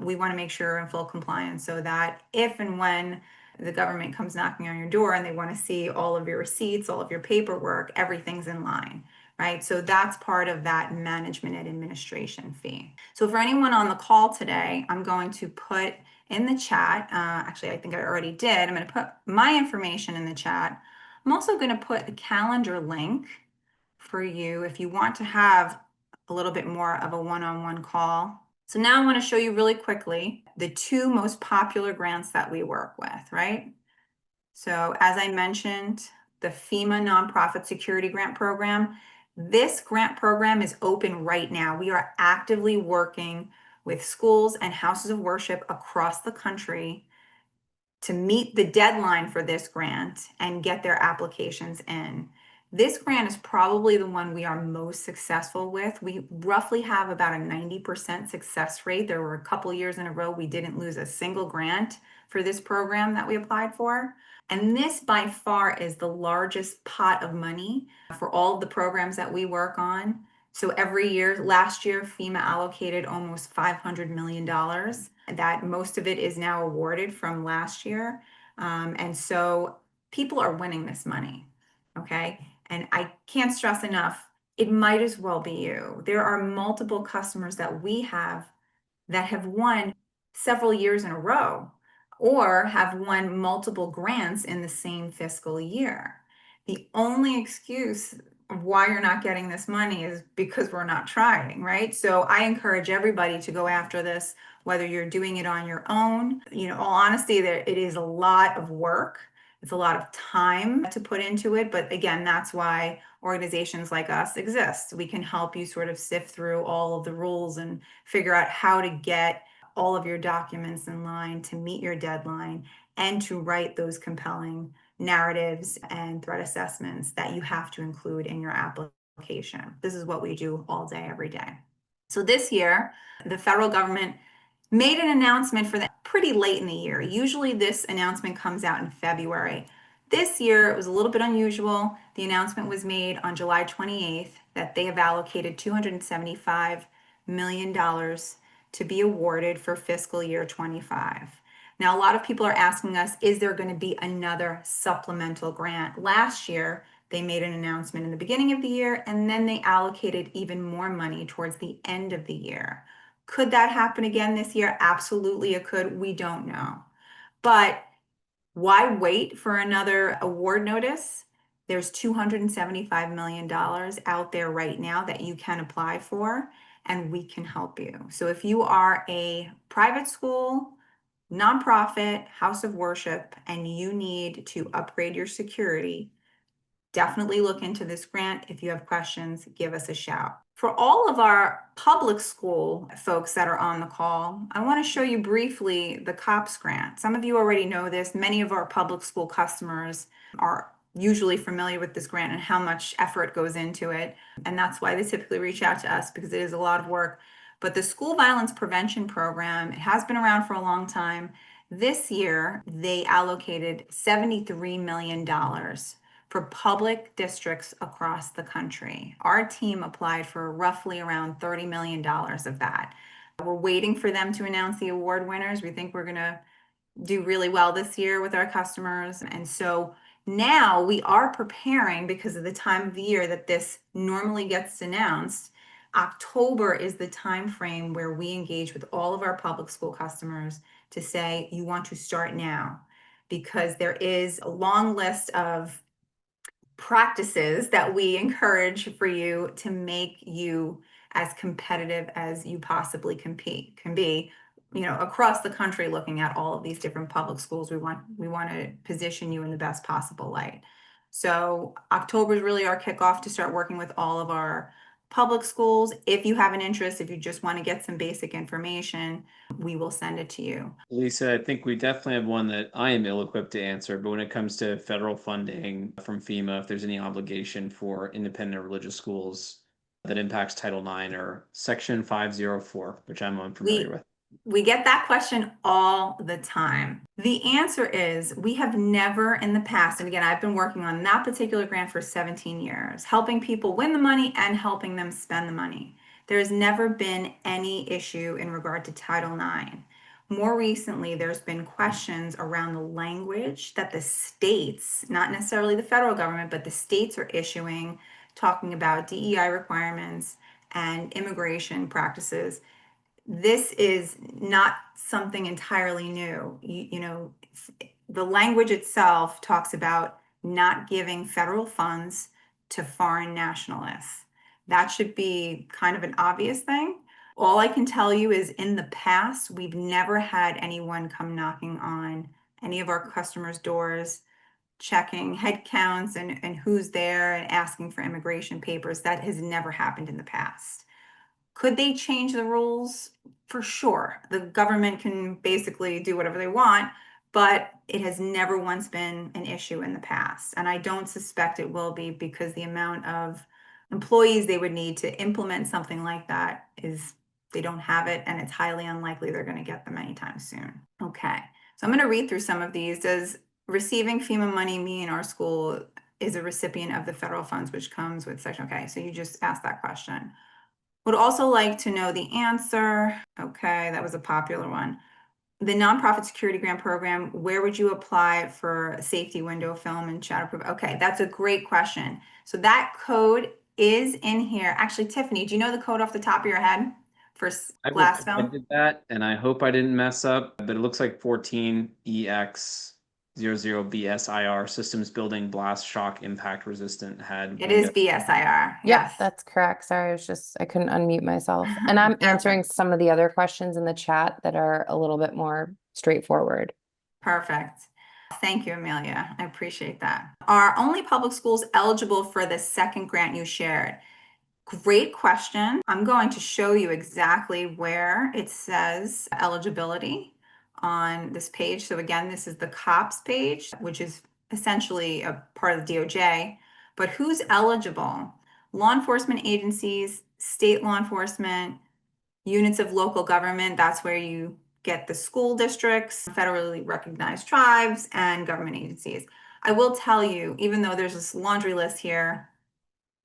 We want to make sure you're in full compliance so that if and when the government comes knocking on your door and they want to see all of your receipts, all of your paperwork, everything's in line, right? So that's part of that management and administration fee. So for anyone on the call today, I'm going to put in the chat, actually, I think I already did. I'm going to put my information in the chat. I'm also going to put a calendar link for you if you want to have a little bit more of a one-on-one call. So now I want to show you really quickly the two most popular grants that we work with, right? So as I mentioned, the FEMA Nonprofit Security Grant Program. This grant program is open right now. We are actively working with schools and houses of worship across the country to meet the deadline for this grant and get their applications in. This grant is probably the one we are most successful with. We roughly have about a 90% success rate. There were a couple years in a row we didn't lose a single grant for this program that we applied for. And this by far is the largest pot of money for all of the programs that we work on. So every year, last year, FEMA allocated almost $500 million. That most of it is now awarded from last year. And so people are winning this money, okay? And I can't stress enough, it might as well be you. There are multiple customers that we have that have won several years in a row or have won multiple grants in the same fiscal year. The only excuse of why you're not getting this money is because we're not trying, right? So I encourage everybody to go after this, whether you're doing it on your own. All honesty, it is a lot of work. It's a lot of time to put into it. But again, that's why organizations like us exist. We can help you sort of sift through all of the rules and figure out how to get all of your documents in line to meet your deadline and to write those compelling narratives and threat assessments that you have to include in your application. This is what we do all day, every day. So this year, the federal government made an announcement for that pretty late in the year. Usually this announcement comes out in February. This year, it was a little bit unusual. The announcement was made on July 28th that they have allocated $275 million to be awarded for fiscal year 25. Now, a lot of people are asking us, is there going to be another supplemental grant? Last year, they made an announcement in the beginning of the year, and then they allocated even more money towards the end of the year. Could that happen again this year? Absolutely, it could. We don't know. But why wait for another award notice? There's $275 million out there right now that you can apply for, and we can help you. So if you are a private school, nonprofit, house of worship, and you need to upgrade your security, definitely look into this grant. If you have questions, give us a shout. For all of our public school folks that are on the call, I want to show you briefly the COPS grant. Some of you already know this. Many of our public school customers are usually familiar with this grant and how much effort goes into it. And that's why they typically reach out to us, because it is a lot of work. But the School Violence Prevention Program, it has been around for a long time. This year, they allocated $73 million for public districts across the country. Our team applied for roughly around $30 million of that. We're waiting for them to announce the award winners. We think we're going to do really well this year with our customers. And so now we are preparing, because of the time of the year that this normally gets announced. October is the time frame where we engage with all of our public school customers to say, you want to start now, because there is a long list of practices that we encourage for you to make you as competitive as you possibly can be, across the country. Looking at all of these different public schools, we want to position you in the best possible light. So October is really our kickoff to start working with all of our public schools. If you have an interest, if you just want to get some basic information, we will send it to you. Lisa, I think we definitely have one that I am ill-equipped to answer, but when it comes to federal funding from FEMA, if there's any obligation for independent religious schools that impacts Title IX or Section 504, which I'm unfamiliar with. We get that question all the time. The answer is, we have never in the past, and again, I've been working on that particular grant for 17 years, helping people win the money and helping them spend the money. There has never been any issue in regard to Title IX. More recently, there's been questions around the language that the states, not necessarily the federal government, but the states are issuing, talking about DEI requirements and immigration practices. This is not something entirely new. The language itself talks about not giving federal funds to foreign nationalists. That should be kind of an obvious thing. All I can tell you is, in the past, we've never had anyone come knocking on any of our customers' doors, checking head counts and who's there and asking for immigration papers. That has never happened in the past. Could they change the rules? For sure. The government can basically do whatever they want, but it has never once been an issue in the past. And I don't suspect it will be, because the amount of employees they would need to implement something like that is, they don't have it, and it's highly unlikely they're going to get them anytime soon. Okay, so I'm going to read through some of these. Does receiving FEMA money mean our school is a recipient of the federal funds, which comes with section? Okay, so you just asked that question. Would also like to know the answer. Okay, that was a popular one. The nonprofit security grant program, where would you apply for safety window film and shatterproof? Okay, that's a great question. So that code is in here. Actually, Tiffany, do you know the code off the top of your head for glass I film? did that, and I hope I didn't mess up, but it looks like 14EX00BSIR, systems building blast shock impact resistant head. It is BSIR. Yep, Yes. that's correct. Sorry, I couldn't unmute myself. And I'm answering some of the other questions in the chat that are a little bit more straightforward. Perfect. Thank you, Amelia. I appreciate that. Are only public schools eligible for the second grant you shared? Great question. I'm going to show you exactly where it says eligibility on this page. So again, this is the COPS page, which is essentially a part of the DOJ. But who's eligible? Law enforcement agencies, state law enforcement, units of local government. That's where you get the school districts, federally recognized tribes, and government agencies. I will tell you, even though there's this laundry list here,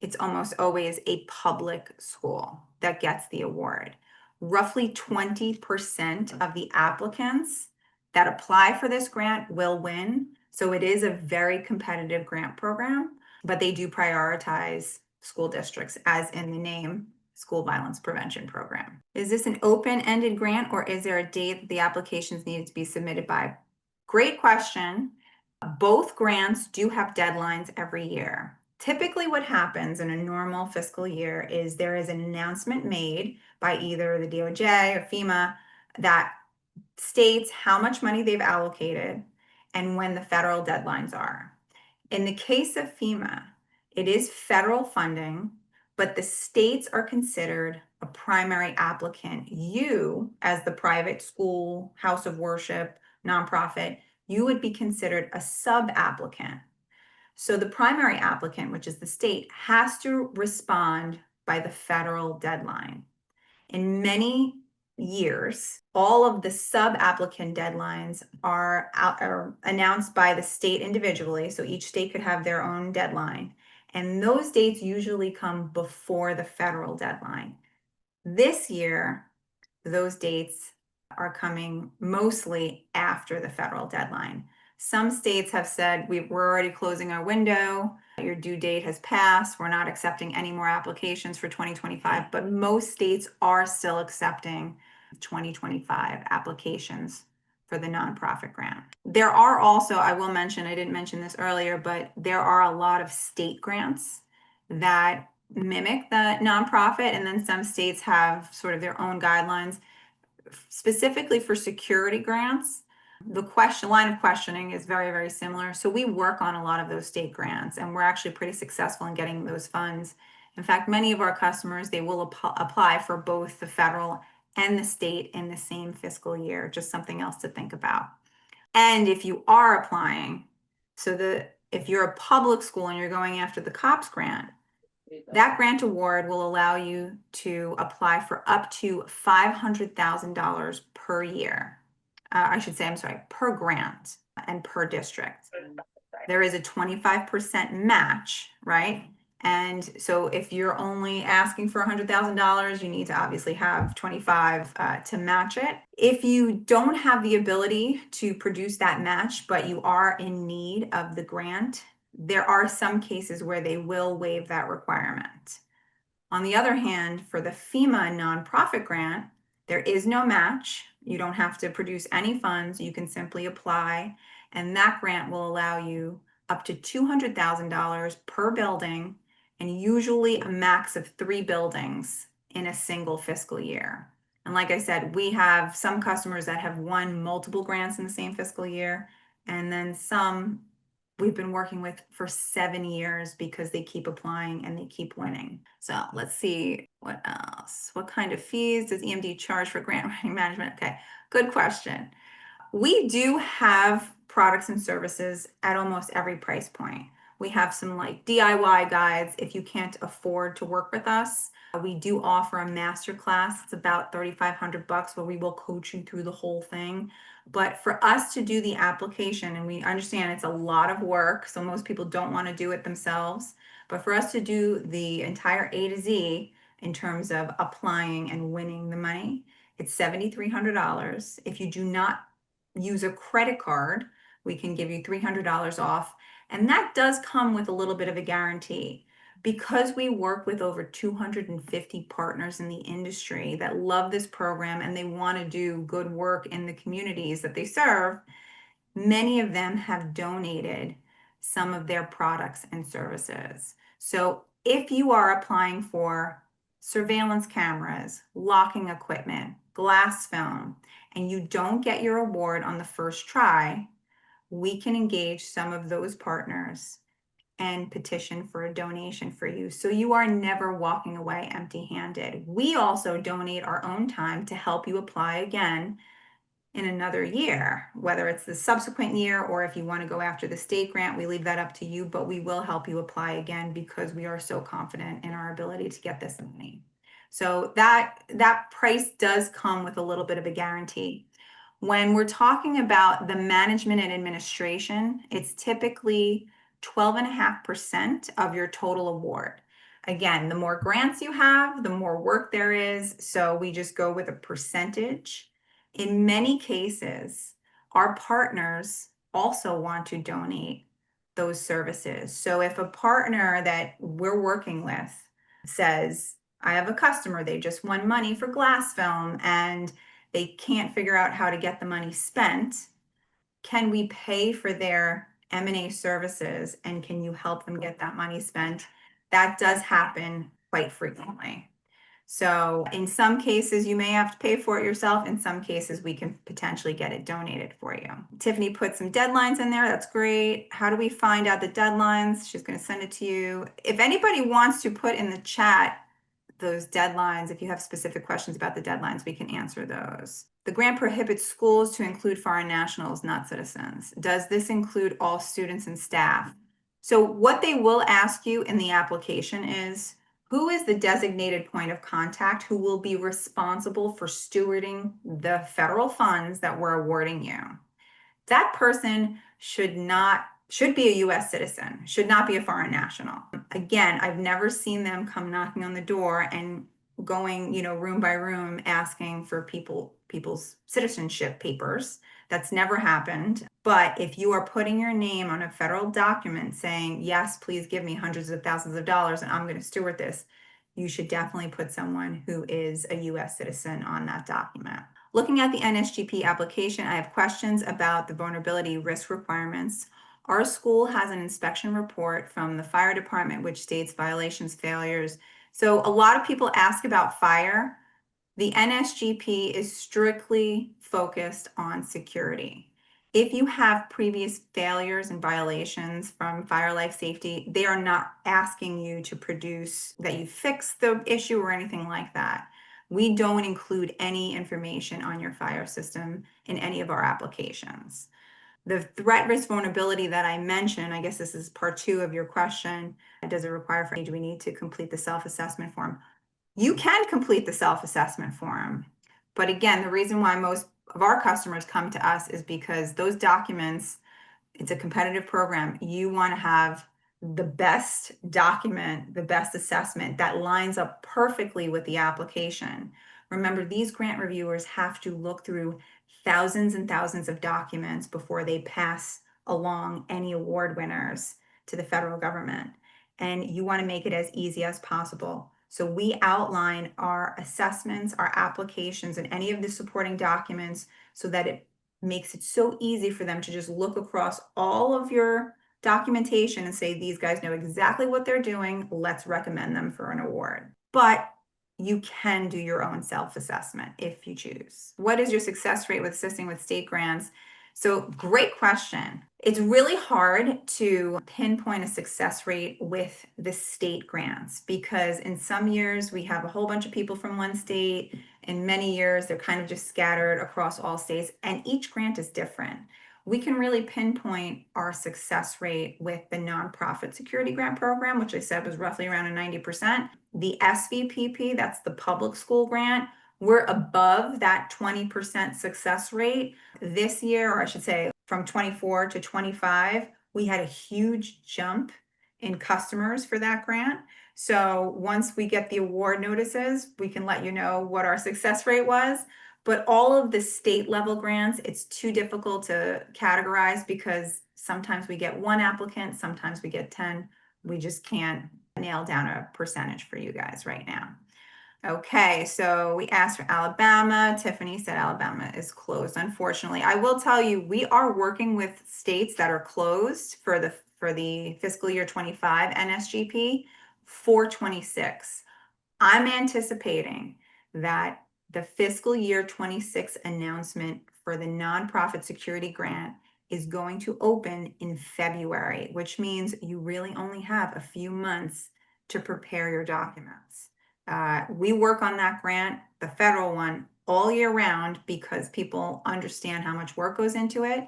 it's almost always a public school that gets the award. Roughly 20% of the applicants that apply for this grant will win. So it is a very competitive grant program, but they do prioritize school districts, as in the name, School Violence Prevention Program. Is this an open-ended grant, or is there a date that the applications needed to be submitted by? Great question. Both grants do have deadlines every year. Typically, what happens in a normal fiscal year is there is an announcement made by either the DOJ or FEMA that states how much money they've allocated and when the federal deadlines are. In the case of FEMA, it is federal funding, but the states are considered a primary applicant. You, as the private school, house of worship, nonprofit, you would be considered a sub-applicant. So the primary applicant, which is the state, has to respond by the federal deadline. In many years, all of the sub-applicant deadlines are announced by the state individually. So each state could have their own deadline. And those dates usually come before the federal deadline. This year, those dates are coming mostly after the federal deadline. Some states have said, we're already closing our window. Your due date has passed. We're not accepting any more applications for 2025, but most states are still accepting 2025 applications for the nonprofit grant. There are also, I will mention, I didn't mention this earlier, but there are a lot of state grants that mimic the nonprofit, and then some states have sort of their own guidelines. Specifically for security grants, the line of questioning is very, very similar. So we work on a lot of those state grants, and we're actually pretty successful in getting those funds. In fact, many of our customers, they will apply for both the federal and the state in the same fiscal year. Just something else to think about. And if you are applying, if you're a public school and you're going after the COPS grant, that grant award will allow you to apply for up to $500,000 per year. Per grant and per district. There is a 25% match, right? And so if you're only asking for $100,000, you need to obviously have 25 to match it. If you don't have the ability to produce that match, but you are in need of the grant, there are some cases where they will waive that requirement. On the other hand, for the FEMA nonprofit grant, there is no match. You don't have to produce any funds. You can simply apply, and that grant will allow you up to $200,000 per building, and usually a max of 3 buildings in a single fiscal year. And like I said, we have some customers that have won multiple grants in the same fiscal year, and then some we've been working with for 7 years because they keep applying and they keep winning. So let's see what else. What kind of fees does EMD charge for grant writing management? Okay, good question. We do have products and services at almost every price point. We have some like DIY guides if you can't afford to work with us. We do offer a master class. It's about $3,500 where we will coach you through the whole thing. But for us to do the application, and we understand it's a lot of work, so most people don't want to do it themselves. But for us to do the entire A to Z in terms of applying and winning the money, it's $7,300. If you do not use a credit card, we can give you $300 off. And that does come with a little bit of a guarantee. Because we work with over 250 partners in the industry that love this program and they want to do good work in the communities that they serve, many of them have donated some of their products and services. So if you are applying for surveillance cameras, locking equipment, glass film, and you don't get your award on the first try, we can engage some of those partners and petition for a donation for you. So you are never walking away empty-handed. We also donate our own time to help you apply again in another year, whether it's the subsequent year or if you want to go after the state grant, we leave that up to you, but we will help you apply again because we are so confident in our ability to get this money. So that price does come with a little bit of a guarantee. When we're talking about the management and administration, it's typically 12.5% of your total award. Again, the more grants you have, the more work there is. So we just go with a percentage. In many cases, our partners also want to donate those services. So if a partner that we're working with says, I have a customer, they just won money for glass film and they can't figure out how to get the money spent, can we pay for their M&A services and can you help them get that money spent? That does happen quite frequently. So in some cases, you may have to pay for it yourself. In some cases, we can potentially get it donated for you. Tiffany put some deadlines in there. That's great. How do we find out the deadlines? She's going to send it to you. If anybody wants to put in the chat those deadlines, if you have specific questions about the deadlines, we can answer those. The grant prohibits schools to include foreign nationals, not citizens. Does this include all students and staff? So what they will ask you in the application is, Who is the designated point of contact who will be responsible for stewarding the federal funds that we're awarding you? That person should be a US citizen, should not be a foreign national. Again, I've never seen them come knocking on the door and going, room by room asking for people's citizenship papers. That's never happened. But if you are putting your name on a federal document saying, yes, please give me hundreds of thousands of dollars and I'm going to steward this, you should definitely put someone who is a US citizen on that document. Looking at the NSGP application, I have questions about the vulnerability risk requirements. Our school has an inspection report from the fire department which states violations, failures. So a lot of people ask about fire. The NSGP is strictly focused on security. If you have previous failures and violations from fire life safety, they are not asking you to produce that you fix the issue or anything like that. We don't include any information on your fire system in any of our applications. The threat risk vulnerability that I mentioned, I guess this is part 2 of your question. Does it require do we need to complete the self-assessment form? You can complete the self-assessment form. But again, the reason why most of our customers come to us is because those documents, it's a competitive program. You want to have the best document, the best assessment that lines up perfectly with the application. Remember, these grant reviewers have to look through thousands and thousands of documents before they pass along any award winners to the federal government. And you want to make it as easy as possible. So we outline our assessments, our applications, and any of the supporting documents so that it makes it so easy for them to just look across all of your documentation and say, these guys know exactly what they're doing. Let's recommend them for an award. But you can do your own self-assessment if you choose. What is your success rate with assisting with state grants? So great question. It's really hard to pinpoint a success rate with the state grants because in some years we have a whole bunch of people from one state. In many years, they're kind of just scattered across all states and each grant is different. We can really pinpoint our success rate with the nonprofit security grant program, which I said was roughly around a 90%. The SVPP, that's the public school grant, we're above that 20% success rate. This year, or I should say from 24 to 25, we had a huge jump in customers for that grant. So once we get the award notices, we can let you know what our success rate was. But all of the state level grants, it's too difficult to categorize because sometimes we get 1 applicant, sometimes we get 10. We just can't nail down a percentage for you guys right now. Okay, so we asked for Alabama. Tiffany said Alabama is closed. Unfortunately, I will tell you, we are working with states that are closed for the fiscal year 25 NSGP for 26. I'm anticipating that the fiscal year 26 announcement for the nonprofit security grant is going to open in February, which means you really only have a few months to prepare your documents. We work on that grant, the federal one, all year round because people understand how much work goes into it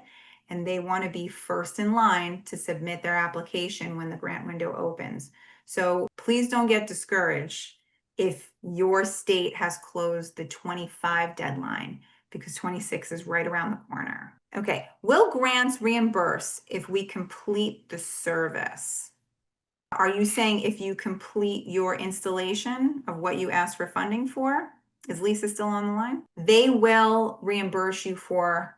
and they want to be first in line to submit their application when the grant window opens. So please don't get discouraged if your state has closed the 25 deadline because 26 is right around the corner. Okay, will grants reimburse if we complete the service? Are you saying if you complete your installation of what you asked for funding for? Is Lisa still on the line? They will reimburse you for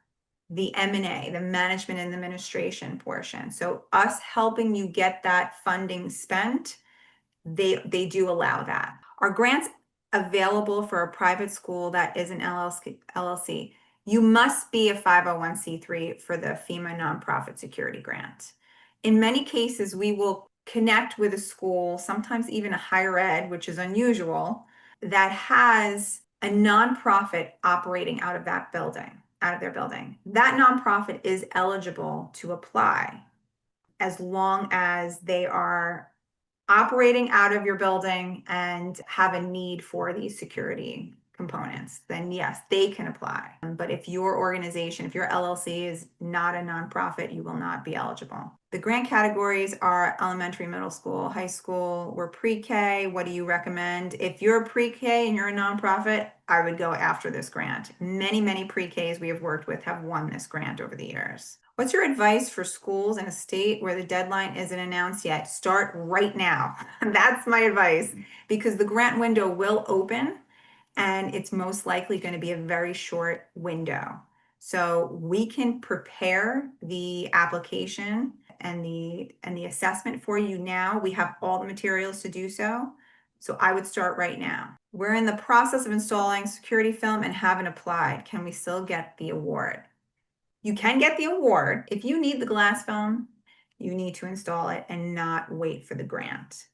the M&A, the management and administration portion. So us helping you get that funding spent, they do allow that. Are grants available for a private school that is an LLC? You must be a 501c3 for the FEMA nonprofit security grant. In many cases, we will connect with a school, sometimes even a higher ed, which is unusual, that has a nonprofit operating out of that building, out of their building. That nonprofit is eligible to apply as long as they are operating out of your building and have a need for these security components, then yes, they can apply. But if your organization, if your LLC is not a nonprofit, you will not be eligible. The grant categories are elementary, middle school, high school, or pre-K. What do you recommend? If you're pre-K and you're a nonprofit, I would go after this grant. Many pre-Ks we have worked with have won this grant over the years. What's your advice for schools in a state where the deadline isn't announced yet? Start right now. That's my advice, because the grant window will open and it's most likely going to be a very short window. So we can prepare the application and the assessment for you now. We have all the materials to do so. So I would start right now. We're in the process of installing security film and haven't applied. Can we still get the award? You can get the award. If you need the glass film, you need to install it and not wait for the grant.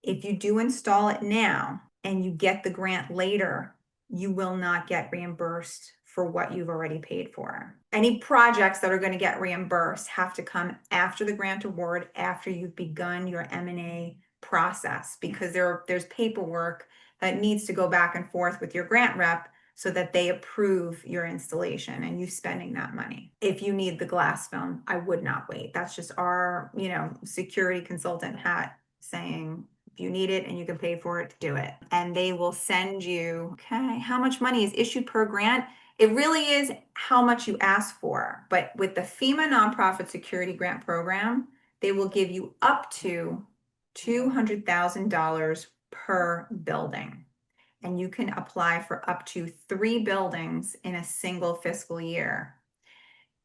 If you do install it now and you get the grant later, you will not get reimbursed for what you've already paid for. Any projects that are going to get reimbursed have to come after the grant award, after you've begun your M&A process, because there's paperwork that needs to go back and forth with your grant rep so that they approve your installation and you spending that money. If you need the glass film, I would not wait. That's just our, security consultant hat saying, if you need it and you can pay for it, do it. And they will send you, okay, how much money is issued per grant? It really is how much you ask for. But with the FEMA Nonprofit Security Grant Program, they will give you up to $200,000 per building. And you can apply for up to 3 buildings in a single fiscal year.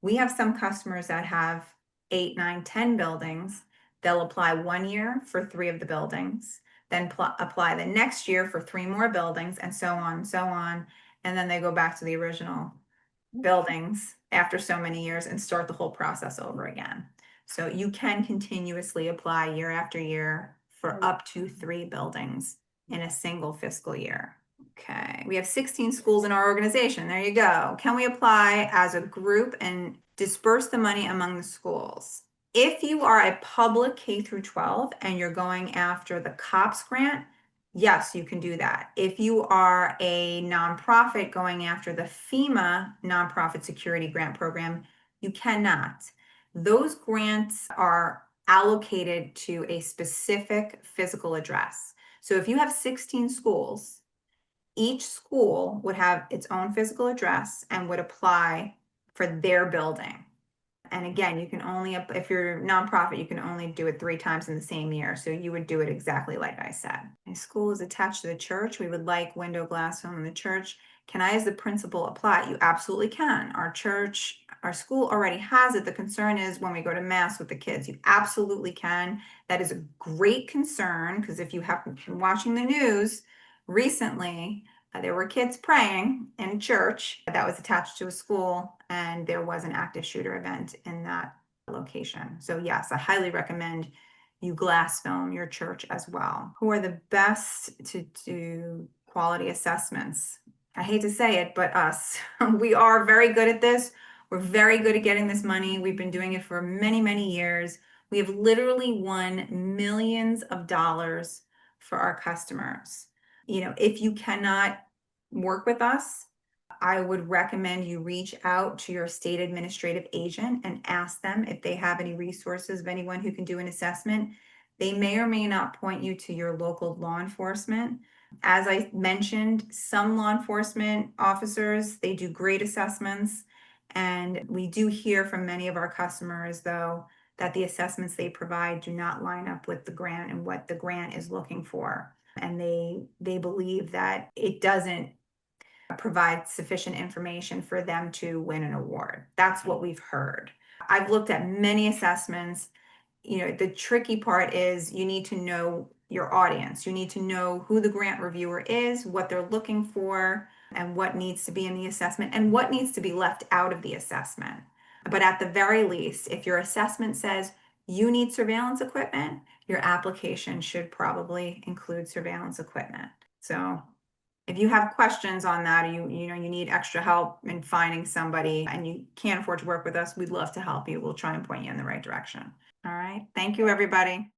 We have some customers that have 8, 9, 10 buildings. They'll apply 1 year for 3 of the buildings, then apply the next year for 3 more buildings, and so on and so on. And then they go back to the original buildings after so many years and start the whole process over again. So you can continuously apply year after year for up to 3 buildings in a single fiscal year. Okay, we have 16 schools in our organization. There you go. Can we apply as a group and disperse the money among the schools? If you are a public K through 12 and you're going after the COPS grant, yes, you can do that. If you are a nonprofit going after the FEMA Nonprofit Security Grant Program, you cannot. Those grants are allocated to a specific physical address. So if you have 16 schools, each school would have its own physical address and would apply for their building. And again, you can only, if you're a nonprofit, you can only do it 3 times in the same year. So you would do it exactly like I said. My school is attached to the church. We would like window glass film in the church. Can I, as the principal, apply? You absolutely can. Our school already has it. The concern is when we go to mass with the kids, you absolutely can. That is a great concern, because if you have been watching the news recently, there were kids praying in church that was attached to a school, and there was an active shooter event in that location. So yes, I highly recommend you glass film your church as well. Who are the best to do quality assessments? I hate to say it, but us. We are very good at this. We're very good at getting this money. We've been doing it for many years. We have literally won millions of dollars for our customers. If you cannot work with us, I would recommend you reach out to your state administrative agent and ask them if they have any resources of anyone who can do an assessment. They may or may not point you to your local law enforcement. As I mentioned, some law enforcement officers, they do great assessments. And we do hear from many of our customers, though, that the assessments they provide do not line up with the grant and what the grant is looking for. And they believe that it doesn't provide sufficient information for them to win an award. That's what we've heard. I've looked at many assessments. The tricky part is you need to know your audience. You need to know who the grant reviewer is, what they're looking for, and what needs to be in the assessment and what needs to be left out of the assessment. But at the very least, if your assessment says you need surveillance equipment, your application should probably include surveillance equipment. So if you have questions on that, or you need extra help in finding somebody and you can't afford to work with us, we'd love to help you. We'll try and point you in the right direction. All right. Thank you, everybody.